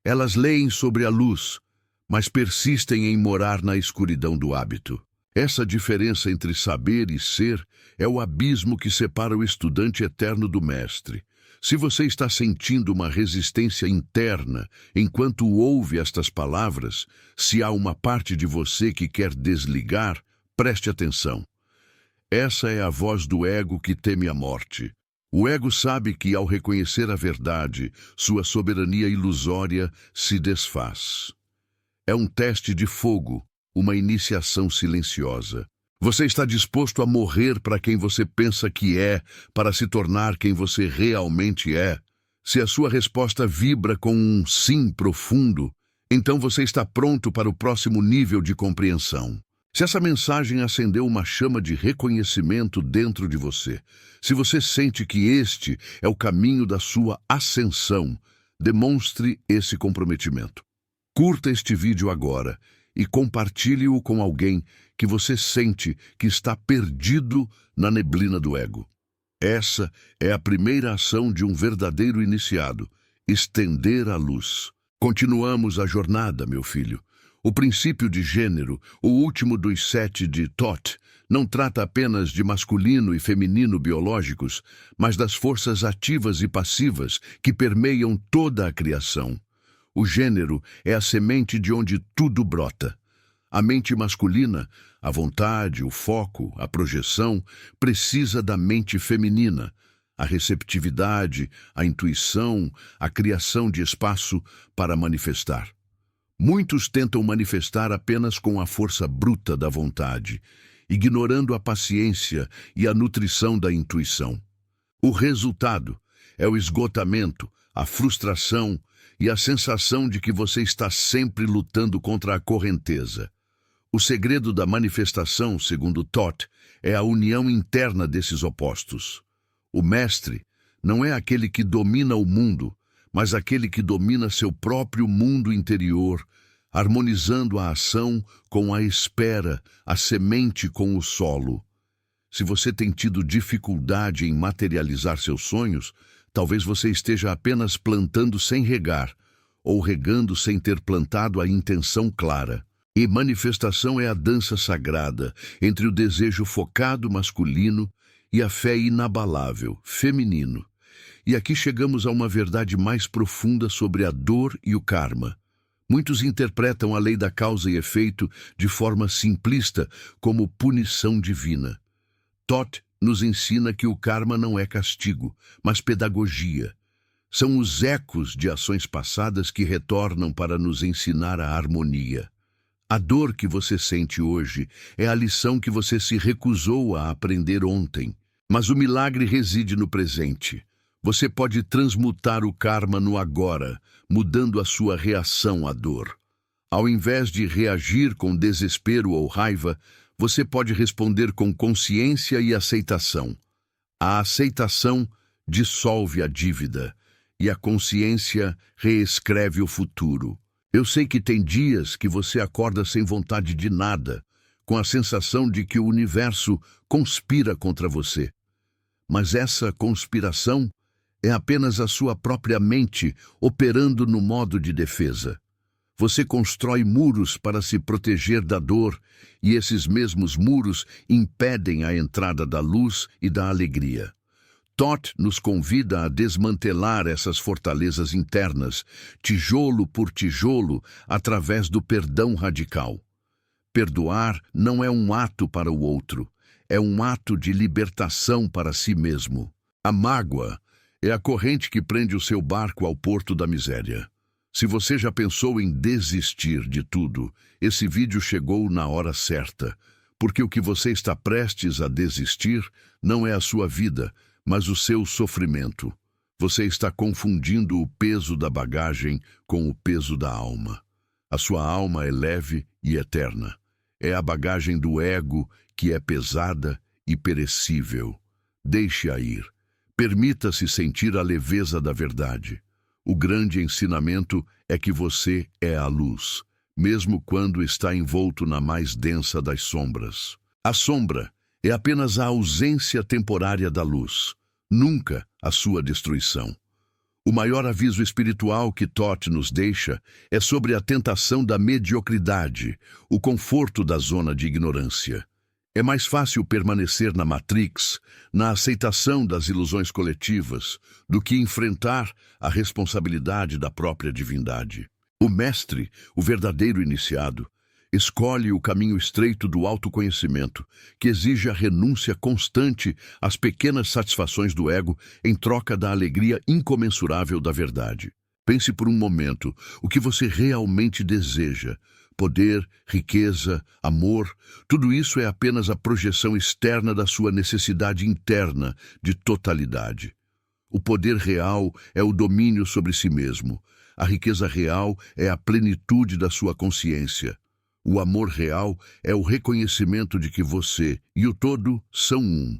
Elas leem sobre a luz, mas persistem em morar na escuridão do hábito. Essa diferença entre saber e ser é o abismo que separa o estudante eterno do mestre. Se você está sentindo uma resistência interna enquanto ouve estas palavras, se há uma parte de você que quer desligar, preste atenção. Essa é a voz do ego que teme a morte. O ego sabe que, ao reconhecer a verdade, sua soberania ilusória se desfaz. É um teste de fogo, uma iniciação silenciosa. Você está disposto a morrer para quem você pensa que é, para se tornar quem você realmente é? Se a sua resposta vibra com um sim profundo, então você está pronto para o próximo nível de compreensão. Se essa mensagem acendeu uma chama de reconhecimento dentro de você, se você sente que este é o caminho da sua ascensão, demonstre esse comprometimento. Curta este vídeo agora e compartilhe-o com alguém que você sente que está perdido na neblina do ego. Essa é a primeira ação de um verdadeiro iniciado, estender a luz. Continuamos a jornada, meu filho. O princípio de gênero, o último dos 7 de Thoth, não trata apenas de masculino e feminino biológicos, mas das forças ativas e passivas que permeiam toda a criação. O gênero é a semente de onde tudo brota. A mente masculina, a vontade, o foco, a projeção, precisa da mente feminina, a receptividade, a intuição, a criação de espaço para manifestar. Muitos tentam manifestar apenas com a força bruta da vontade, ignorando a paciência e a nutrição da intuição. O resultado é o esgotamento, a frustração e a sensação de que você está sempre lutando contra a correnteza. O segredo da manifestação, segundo Toth, é a união interna desses opostos. O mestre não é aquele que domina o mundo, mas aquele que domina seu próprio mundo interior, harmonizando a ação com a espera, a semente com o solo. Se você tem tido dificuldade em materializar seus sonhos, talvez você esteja apenas plantando sem regar, ou regando sem ter plantado a intenção clara. E manifestação é a dança sagrada entre o desejo focado masculino e a fé inabalável, feminino. E aqui chegamos a uma verdade mais profunda sobre a dor e o karma. Muitos interpretam a lei da causa e efeito de forma simplista como punição divina. Toth nos ensina que o karma não é castigo, mas pedagogia. São os ecos de ações passadas que retornam para nos ensinar a harmonia. A dor que você sente hoje é a lição que você se recusou a aprender ontem. Mas o milagre reside no presente. Você pode transmutar o karma no agora, mudando a sua reação à dor. Ao invés de reagir com desespero ou raiva, você pode responder com consciência e aceitação. A aceitação dissolve a dívida e a consciência reescreve o futuro. Eu sei que tem dias que você acorda sem vontade de nada, com a sensação de que o universo conspira contra você. Mas essa conspiração é apenas a sua própria mente operando no modo de defesa. Você constrói muros para se proteger da dor, e esses mesmos muros impedem a entrada da luz e da alegria. Toth nos convida a desmantelar essas fortalezas internas, tijolo por tijolo, através do perdão radical. Perdoar não é um ato para o outro, é um ato de libertação para si mesmo. A mágoa é a corrente que prende o seu barco ao porto da miséria. Se você já pensou em desistir de tudo, esse vídeo chegou na hora certa, porque o que você está prestes a desistir não é a sua vida, mas o seu sofrimento. Você está confundindo o peso da bagagem com o peso da alma. A sua alma é leve e eterna. É a bagagem do ego que é pesada e perecível. Deixe-a ir. Permita-se sentir a leveza da verdade. O grande ensinamento é que você é a luz, mesmo quando está envolto na mais densa das sombras. A sombra é apenas a ausência temporária da luz, nunca a sua destruição. O maior aviso espiritual que Toth nos deixa é sobre a tentação da mediocridade, o conforto da zona de ignorância. É mais fácil permanecer na Matrix, na aceitação das ilusões coletivas, do que enfrentar a responsabilidade da própria divindade. O mestre, o verdadeiro iniciado, escolhe o caminho estreito do autoconhecimento, que exige a renúncia constante às pequenas satisfações do ego em troca da alegria incomensurável da verdade. Pense por um momento o que você realmente deseja. Poder, riqueza, amor, tudo isso é apenas a projeção externa da sua necessidade interna de totalidade. O poder real é o domínio sobre si mesmo. A riqueza real é a plenitude da sua consciência. O amor real é o reconhecimento de que você e o todo são um.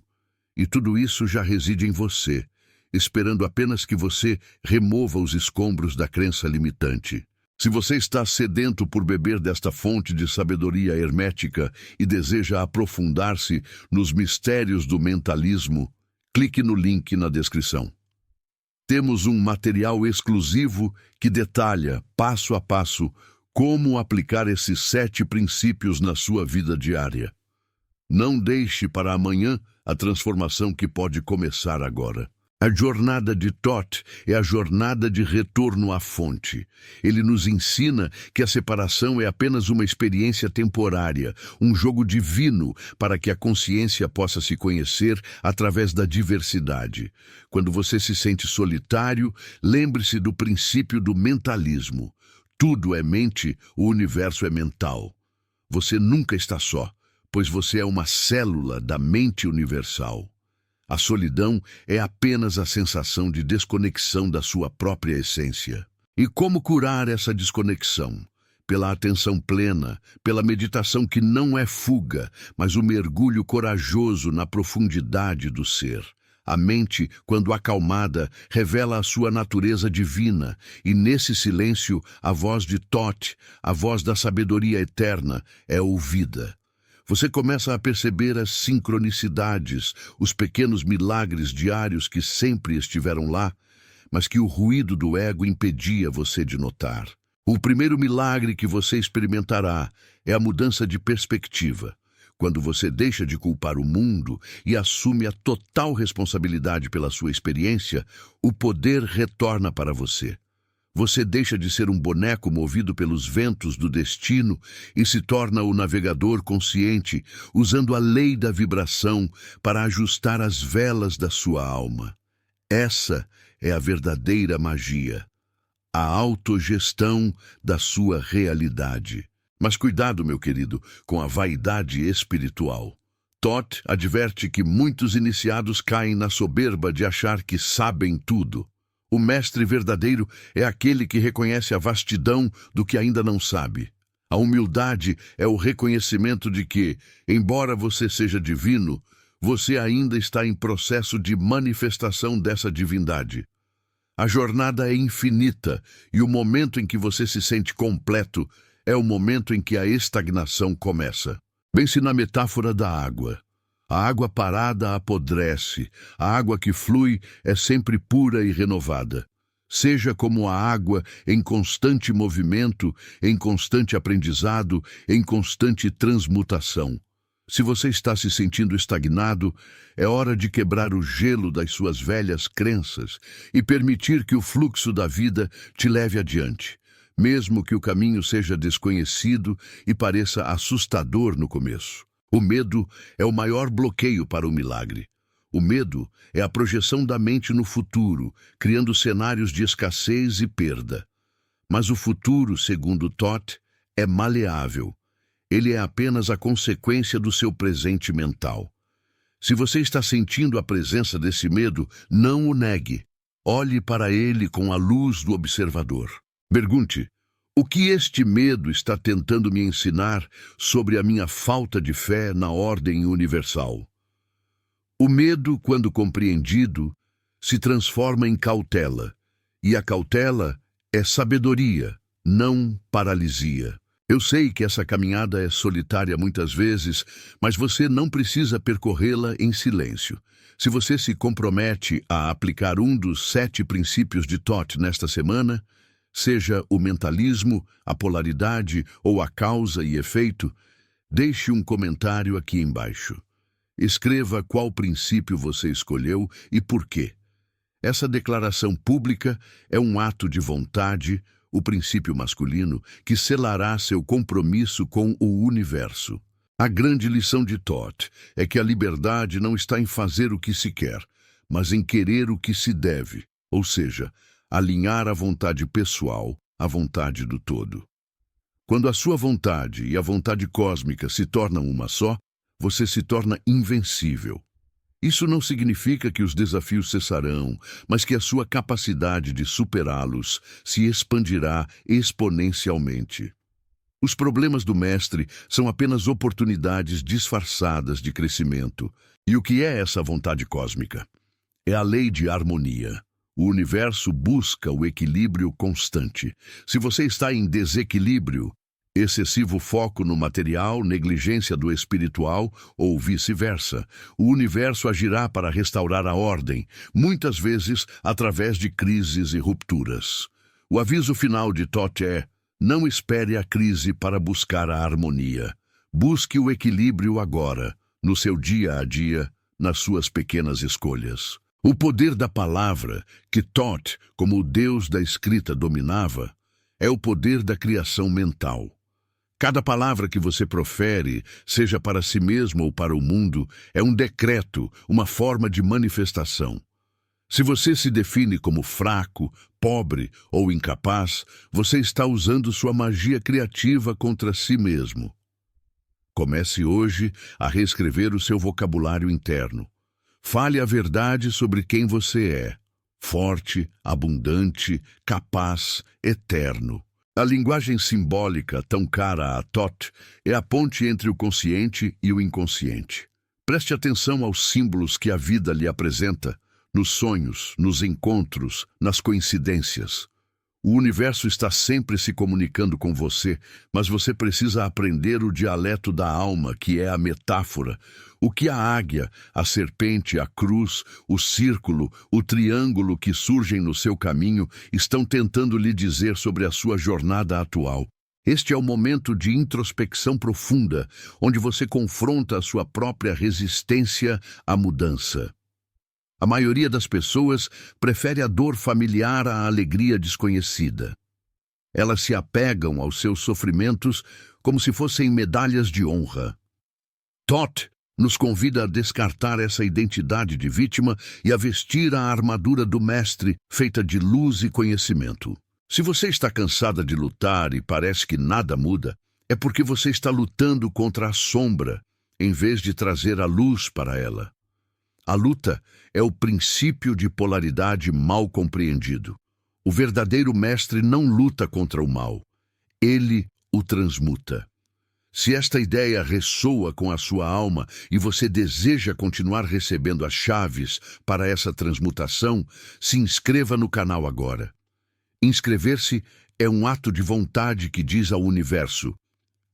E tudo isso já reside em você, esperando apenas que você remova os escombros da crença limitante. Se você está sedento por beber desta fonte de sabedoria hermética e deseja aprofundar-se nos mistérios do mentalismo, clique no link na descrição. Temos um material exclusivo que detalha, passo a passo, como aplicar esses 7 princípios na sua vida diária. Não deixe para amanhã a transformação que pode começar agora. A jornada de Thoth é a jornada de retorno à fonte. Ele nos ensina que a separação é apenas uma experiência temporária, um jogo divino para que a consciência possa se conhecer através da diversidade. Quando você se sente solitário, lembre-se do princípio do mentalismo. Tudo é mente, o universo é mental. Você nunca está só, pois você é uma célula da mente universal. A solidão é apenas a sensação de desconexão da sua própria essência. E como curar essa desconexão? Pela atenção plena, pela meditação que não é fuga, mas o mergulho corajoso na profundidade do ser. A mente, quando acalmada, revela a sua natureza divina, e nesse silêncio, a voz de Thoth, a voz da sabedoria eterna, é ouvida. Você começa a perceber as sincronicidades, os pequenos milagres diários que sempre estiveram lá, mas que o ruído do ego impedia você de notar. O primeiro milagre que você experimentará é a mudança de perspectiva. Quando você deixa de culpar o mundo e assume a total responsabilidade pela sua experiência, o poder retorna para você. Você deixa de ser um boneco movido pelos ventos do destino e se torna o navegador consciente, usando a lei da vibração para ajustar as velas da sua alma. Essa é a verdadeira magia, a autogestão da sua realidade. Mas cuidado, meu querido, com a vaidade espiritual. Thoth adverte que muitos iniciados caem na soberba de achar que sabem tudo. O mestre verdadeiro é aquele que reconhece a vastidão do que ainda não sabe. A humildade é o reconhecimento de que, embora você seja divino, você ainda está em processo de manifestação dessa divindade. A jornada é infinita e o momento em que você se sente completo é o momento em que a estagnação começa. Pense na metáfora da água. A água parada apodrece, a água que flui é sempre pura e renovada. Seja como a água em constante movimento, em constante aprendizado, em constante transmutação. Se você está se sentindo estagnado, é hora de quebrar o gelo das suas velhas crenças e permitir que o fluxo da vida te leve adiante, mesmo que o caminho seja desconhecido e pareça assustador no começo. O medo é o maior bloqueio para o milagre. O medo é a projeção da mente no futuro, criando cenários de escassez e perda. Mas o futuro, segundo Thoth, é maleável. Ele é apenas a consequência do seu presente mental. Se você está sentindo a presença desse medo, não o negue. Olhe para ele com a luz do observador. Pergunte: o que este medo está tentando me ensinar sobre a minha falta de fé na ordem universal? O medo, quando compreendido, se transforma em cautela, e a cautela é sabedoria, não paralisia. Eu sei que essa caminhada é solitária muitas vezes, mas você não precisa percorrê-la em silêncio. Se você se compromete a aplicar um dos 7 princípios de Thoth nesta semana, seja o mentalismo, a polaridade ou a causa e efeito, deixe um comentário aqui embaixo. Escreva qual princípio você escolheu e por quê. Essa declaração pública é um ato de vontade, o princípio masculino, que selará seu compromisso com o universo. A grande lição de Thoth é que a liberdade não está em fazer o que se quer, mas em querer o que se deve, ou seja, alinhar a vontade pessoal à vontade do todo. Quando a sua vontade e a vontade cósmica se tornam uma só, você se torna invencível. Isso não significa que os desafios cessarão, mas que a sua capacidade de superá-los se expandirá exponencialmente. Os problemas do mestre são apenas oportunidades disfarçadas de crescimento. E o que é essa vontade cósmica? É a lei de harmonia. O universo busca o equilíbrio constante. Se você está em desequilíbrio, excessivo foco no material, negligência do espiritual ou vice-versa, o universo agirá para restaurar a ordem, muitas vezes através de crises e rupturas. O aviso final de Thoth é: não espere a crise para buscar a harmonia. Busque o equilíbrio agora, no seu dia a dia, nas suas pequenas escolhas. O poder da palavra, que Thoth, como o deus da escrita, dominava, é o poder da criação mental. Cada palavra que você profere, seja para si mesmo ou para o mundo, é um decreto, uma forma de manifestação. Se você se define como fraco, pobre ou incapaz, você está usando sua magia criativa contra si mesmo. Comece hoje a reescrever o seu vocabulário interno. Fale a verdade sobre quem você é: forte, abundante, capaz, eterno. A linguagem simbólica, tão cara a Thoth, é a ponte entre o consciente e o inconsciente. Preste atenção aos símbolos que a vida lhe apresenta, nos sonhos, nos encontros, nas coincidências. O universo está sempre se comunicando com você, mas você precisa aprender o dialeto da alma, que é a metáfora. O que a águia, a serpente, a cruz, o círculo, o triângulo que surgem no seu caminho estão tentando lhe dizer sobre a sua jornada atual. Este é o momento de introspecção profunda, onde você confronta a sua própria resistência à mudança. A maioria das pessoas prefere a dor familiar à alegria desconhecida. Elas se apegam aos seus sofrimentos como se fossem medalhas de honra. Thoth nos convida a descartar essa identidade de vítima e a vestir a armadura do mestre, feita de luz e conhecimento. Se você está cansada de lutar e parece que nada muda, é porque você está lutando contra a sombra, em vez de trazer a luz para ela. A luta é o princípio de polaridade mal compreendido. O verdadeiro mestre não luta contra o mal, ele o transmuta. Se esta ideia ressoa com a sua alma e você deseja continuar recebendo as chaves para essa transmutação, se inscreva no canal agora. Inscrever-se é um ato de vontade que diz ao universo: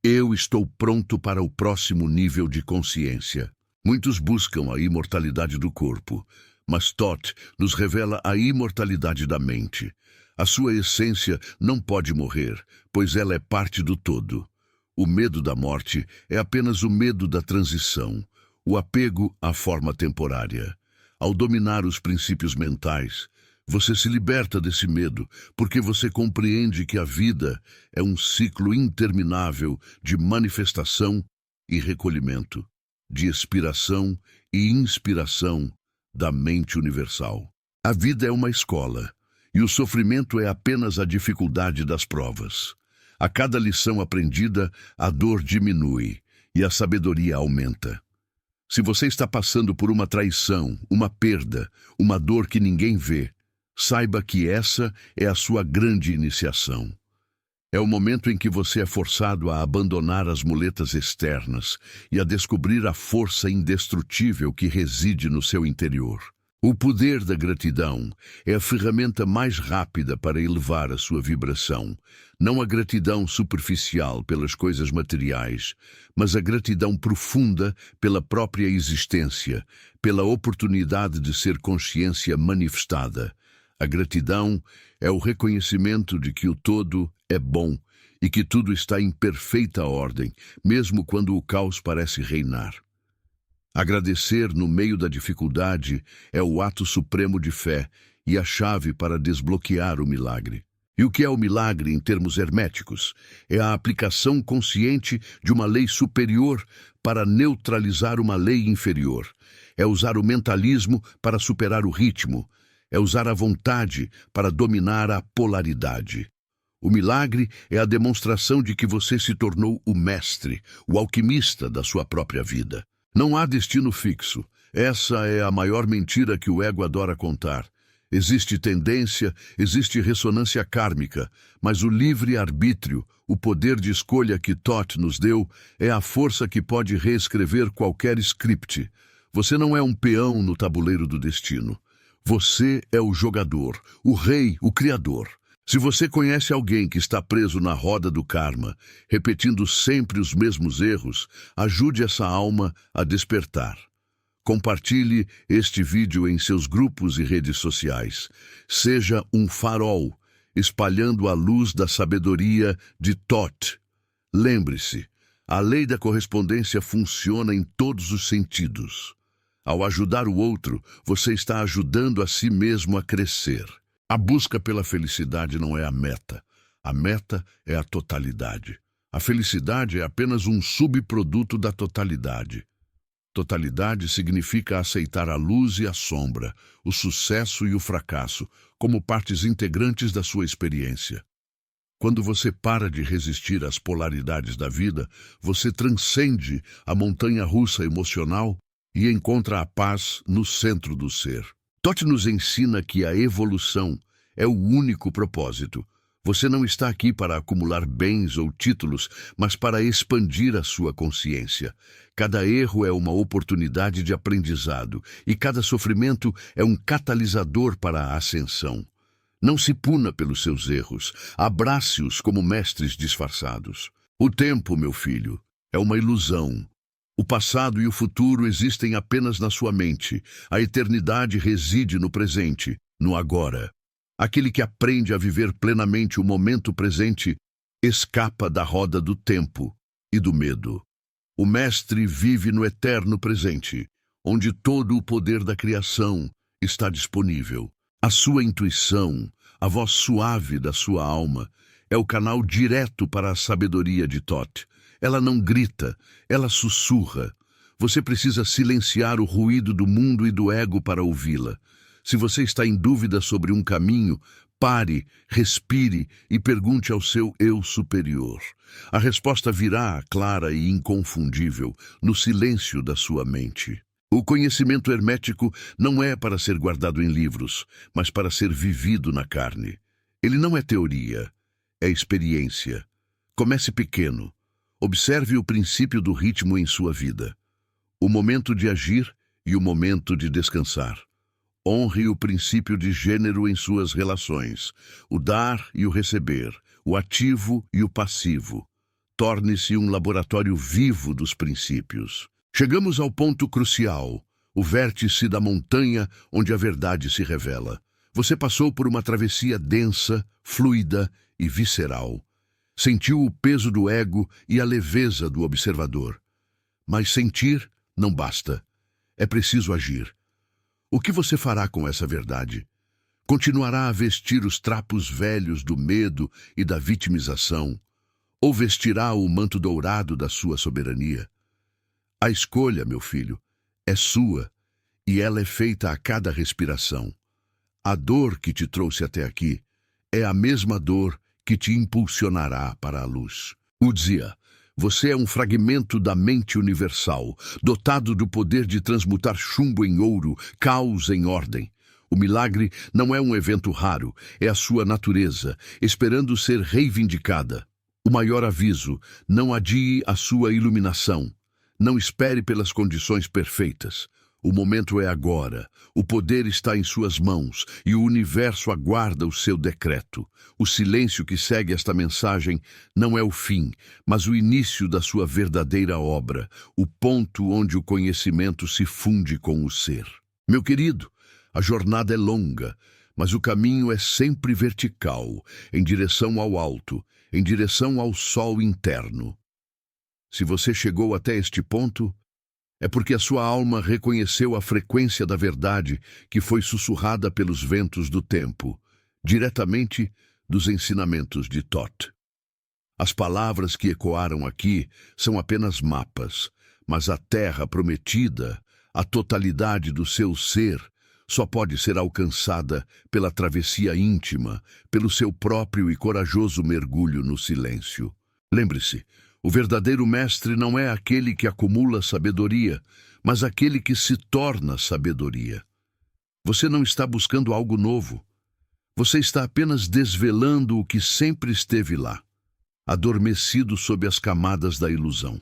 eu estou pronto para o próximo nível de consciência. Muitos buscam a imortalidade do corpo, mas Thoth nos revela a imortalidade da mente. A sua essência não pode morrer, pois ela é parte do todo. O medo da morte é apenas o medo da transição, o apego à forma temporária. Ao dominar os princípios mentais, você se liberta desse medo, porque você compreende que a vida é um ciclo interminável de manifestação e recolhimento, de expiração e inspiração da mente universal. A vida é uma escola, e o sofrimento é apenas a dificuldade das provas. A cada lição aprendida, a dor diminui e a sabedoria aumenta. Se você está passando por uma traição, uma perda, uma dor que ninguém vê, saiba que essa é a sua grande iniciação. É o momento em que você é forçado a abandonar as muletas externas e a descobrir a força indestrutível que reside no seu interior. O poder da gratidão é a ferramenta mais rápida para elevar a sua vibração. Não a gratidão superficial pelas coisas materiais, mas a gratidão profunda pela própria existência, pela oportunidade de ser consciência manifestada. A gratidão é o reconhecimento de que o todo é bom e que tudo está em perfeita ordem, mesmo quando o caos parece reinar. Agradecer no meio da dificuldade é o ato supremo de fé e a chave para desbloquear o milagre. E o que é o milagre em termos herméticos? É a aplicação consciente de uma lei superior para neutralizar uma lei inferior. É usar o mentalismo para superar o ritmo. É usar a vontade para dominar a polaridade. O milagre é a demonstração de que você se tornou o mestre, o alquimista da sua própria vida. Não há destino fixo. Essa é a maior mentira que o ego adora contar. Existe tendência, existe ressonância kármica, mas o livre-arbítrio, o poder de escolha que Thoth nos deu, é a força que pode reescrever qualquer script. Você não é um peão no tabuleiro do destino. Você é o jogador, o rei, o criador. Se você conhece alguém que está preso na roda do karma, repetindo sempre os mesmos erros, ajude essa alma a despertar. Compartilhe este vídeo em seus grupos e redes sociais. Seja um farol, espalhando a luz da sabedoria de Thoth. Lembre-se, a lei da correspondência funciona em todos os sentidos. Ao ajudar o outro, você está ajudando a si mesmo a crescer. A busca pela felicidade não é a meta. A meta é a totalidade. A felicidade é apenas um subproduto da totalidade. Totalidade significa aceitar a luz e a sombra, o sucesso e o fracasso, como partes integrantes da sua experiência. Quando você para de resistir às polaridades da vida, você transcende a montanha-russa emocional e encontra a paz no centro do ser. Tote nos ensina que a evolução é o único propósito. Você não está aqui para acumular bens ou títulos, mas para expandir a sua consciência. Cada erro é uma oportunidade de aprendizado e cada sofrimento é um catalisador para a ascensão. Não se puna pelos seus erros, abrace-os como mestres disfarçados. O tempo, meu filho, é uma ilusão. O passado e o futuro existem apenas na sua mente. A eternidade reside no presente, no agora. Aquele que aprende a viver plenamente o momento presente escapa da roda do tempo e do medo. O mestre vive no eterno presente, onde todo o poder da criação está disponível. A sua intuição, a voz suave da sua alma, é o canal direto para a sabedoria de Thoth. Ela não grita, ela sussurra. Você precisa silenciar o ruído do mundo e do ego para ouvi-la. Se você está em dúvida sobre um caminho, pare, respire e pergunte ao seu eu superior. A resposta virá, clara e inconfundível, no silêncio da sua mente. O conhecimento hermético não é para ser guardado em livros, mas para ser vivido na carne. Ele não é teoria, é experiência. Comece pequeno. Observe o princípio do ritmo em sua vida. O momento de agir e o momento de descansar. Honre o princípio de gênero em suas relações, o dar e o receber, o ativo e o passivo. Torne-se um laboratório vivo dos princípios. Chegamos ao ponto crucial, o vértice da montanha onde a verdade se revela. Você passou por uma travessia densa, fluida e visceral. Sentiu o peso do ego e a leveza do observador. Mas sentir não basta. É preciso agir. O que você fará com essa verdade? Continuará a vestir os trapos velhos do medo e da vitimização? Ou vestirá o manto dourado da sua soberania? A escolha, meu filho, é sua, e ela é feita a cada respiração. A dor que te trouxe até aqui é a mesma dor que te impulsionará para a luz. Udzia, você é um fragmento da mente universal, dotado do poder de transmutar chumbo em ouro, caos em ordem. O milagre não é um evento raro, é a sua natureza, esperando ser reivindicada. O maior aviso: não adie a sua iluminação. Não espere pelas condições perfeitas. O momento é agora. O poder está em suas mãos e o universo aguarda o seu decreto. O silêncio que segue esta mensagem não é o fim, mas o início da sua verdadeira obra, o ponto onde o conhecimento se funde com o ser. Meu querido, a jornada é longa, mas o caminho é sempre vertical, em direção ao alto, em direção ao sol interno. Se você chegou até este ponto, é porque a sua alma reconheceu a frequência da verdade que foi sussurrada pelos ventos do tempo, diretamente dos ensinamentos de Thoth. As palavras que ecoaram aqui são apenas mapas, mas a terra prometida, a totalidade do seu ser, só pode ser alcançada pela travessia íntima, pelo seu próprio e corajoso mergulho no silêncio. Lembre-se, o verdadeiro mestre não é aquele que acumula sabedoria, mas aquele que se torna sabedoria. Você não está buscando algo novo. Você está apenas desvelando o que sempre esteve lá, adormecido sob as camadas da ilusão.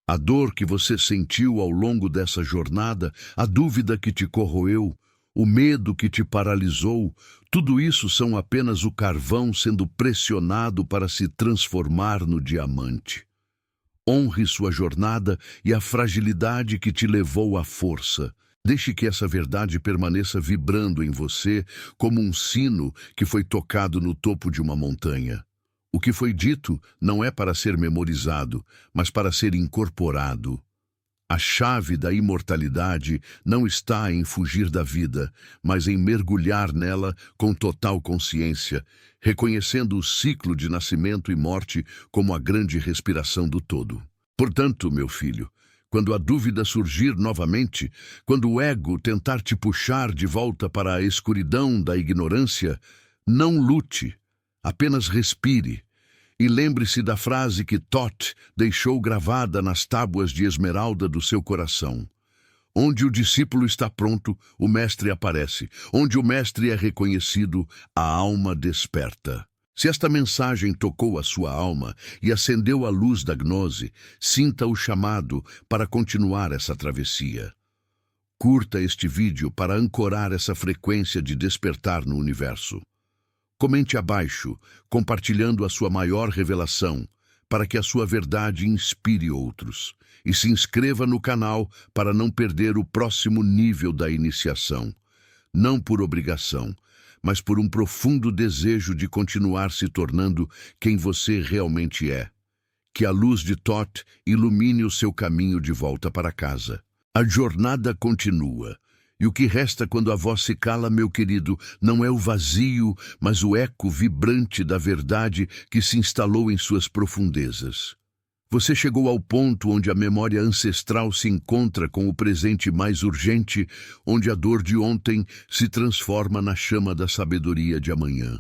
A dor que você sentiu ao longo dessa jornada, a dúvida que te corroeu, o medo que te paralisou, tudo isso são apenas o carvão sendo pressionado para se transformar no diamante. Honre sua jornada e a fragilidade que te levou à força. Deixe que essa verdade permaneça vibrando em você como um sino que foi tocado no topo de uma montanha. O que foi dito não é para ser memorizado, mas para ser incorporado. A chave da imortalidade não está em fugir da vida, mas em mergulhar nela com total consciência, reconhecendo o ciclo de nascimento e morte como a grande respiração do todo. Portanto, meu filho, quando a dúvida surgir novamente, quando o ego tentar te puxar de volta para a escuridão da ignorância, não lute, apenas respire. E lembre-se da frase que Thoth deixou gravada nas tábuas de esmeralda do seu coração. Onde o discípulo está pronto, o mestre aparece. Onde o mestre é reconhecido, a alma desperta. Se esta mensagem tocou a sua alma e acendeu a luz da gnose, sinta o chamado para continuar essa travessia. Curta este vídeo para ancorar essa frequência de despertar no universo. Comente abaixo, compartilhando a sua maior revelação, para que a sua verdade inspire outros. E se inscreva no canal para não perder o próximo nível da iniciação. Não por obrigação, mas por um profundo desejo de continuar se tornando quem você realmente é. Que a luz de Thoth ilumine o seu caminho de volta para casa. A jornada continua. E o que resta quando a voz se cala, meu querido, não é o vazio, mas o eco vibrante da verdade que se instalou em suas profundezas. Você chegou ao ponto onde a memória ancestral se encontra com o presente mais urgente, onde a dor de ontem se transforma na chama da sabedoria de amanhã.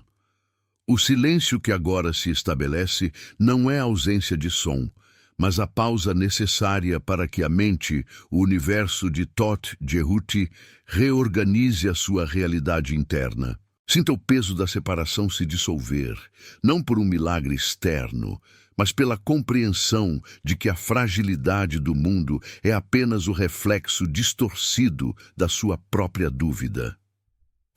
O silêncio que agora se estabelece não é ausência de som, mas a pausa necessária para que a mente, o universo de Thoth Jehuti, reorganize a sua realidade interna. Sinta o peso da separação se dissolver, não por um milagre externo, mas pela compreensão de que a fragilidade do mundo é apenas o reflexo distorcido da sua própria dúvida.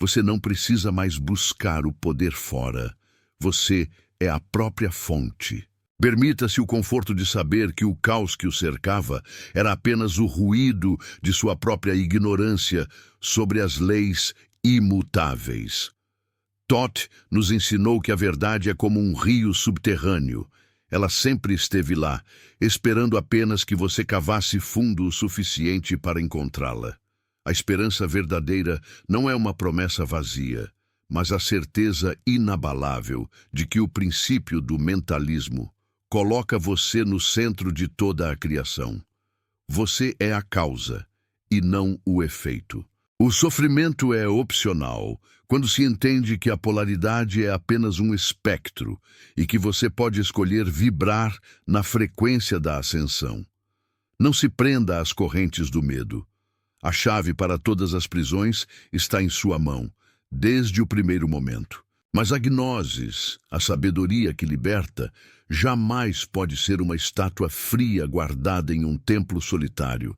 Você não precisa mais buscar o poder fora. Você é a própria fonte. Permita-se o conforto de saber que o caos que o cercava era apenas o ruído de sua própria ignorância sobre as leis imutáveis. Thoth nos ensinou que a verdade é como um rio subterrâneo. Ela sempre esteve lá, esperando apenas que você cavasse fundo o suficiente para encontrá-la. A esperança verdadeira não é uma promessa vazia, mas a certeza inabalável de que o princípio do mentalismo coloca você no centro de toda a criação. Você é a causa e não o efeito. O sofrimento é opcional quando se entende que a polaridade é apenas um espectro e que você pode escolher vibrar na frequência da ascensão. Não se prenda às correntes do medo. A chave para todas as prisões está em sua mão, desde o primeiro momento. Mas a gnosis, a sabedoria que liberta, jamais pode ser uma estátua fria guardada em um templo solitário.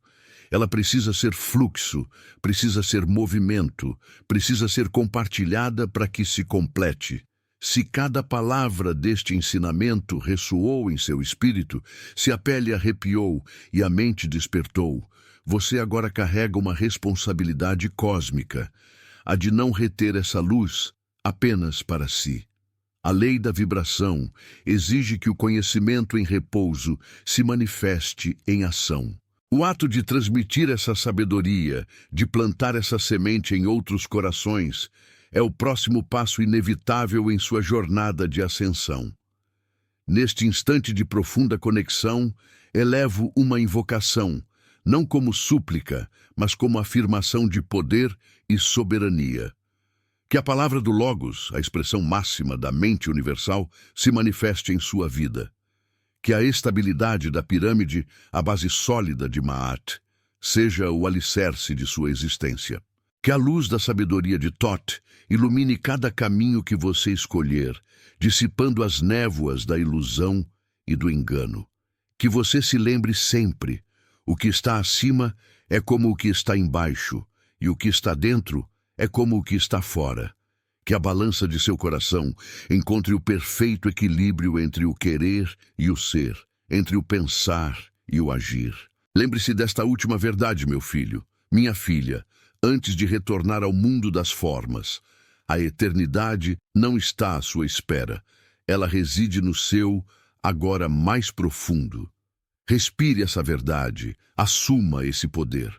Ela precisa ser fluxo, precisa ser movimento, precisa ser compartilhada para que se complete. Se cada palavra deste ensinamento ressoou em seu espírito, se a pele arrepiou e a mente despertou, você agora carrega uma responsabilidade cósmica, a de não reter essa luz apenas para si. A lei da vibração exige que o conhecimento em repouso se manifeste em ação. O ato de transmitir essa sabedoria, de plantar essa semente em outros corações, é o próximo passo inevitável em sua jornada de ascensão. Neste instante de profunda conexão, elevo uma invocação, não como súplica, mas como afirmação de poder e soberania. Que a palavra do Logos, a expressão máxima da mente universal, se manifeste em sua vida. Que a estabilidade da pirâmide, a base sólida de Ma'at, seja o alicerce de sua existência. Que a luz da sabedoria de Thoth ilumine cada caminho que você escolher, dissipando as névoas da ilusão e do engano. Que você se lembre sempre, o que está acima é como o que está embaixo, e o que está dentro é como o que está fora. Que a balança de seu coração encontre o perfeito equilíbrio entre o querer e o ser, entre o pensar e o agir. Lembre-se desta última verdade, meu filho, minha filha, antes de retornar ao mundo das formas. A eternidade não está à sua espera. Ela reside no seu, agora mais profundo. Respire essa verdade, assuma esse poder.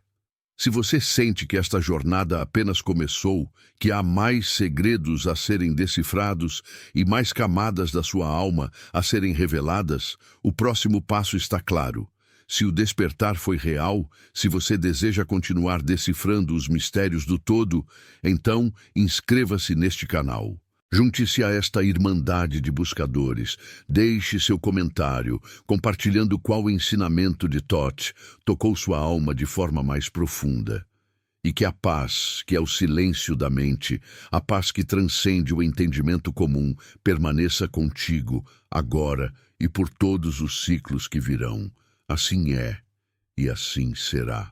Se você sente que esta jornada apenas começou, que há mais segredos a serem decifrados e mais camadas da sua alma a serem reveladas, o próximo passo está claro. Se o despertar foi real, se você deseja continuar decifrando os mistérios do todo, então inscreva-se neste canal. Junte-se a esta irmandade de buscadores. Deixe seu comentário, compartilhando qual ensinamento de Thoth tocou sua alma de forma mais profunda. E que a paz, que é o silêncio da mente, a paz que transcende o entendimento comum, permaneça contigo, agora e por todos os ciclos que virão. Assim é, e assim será.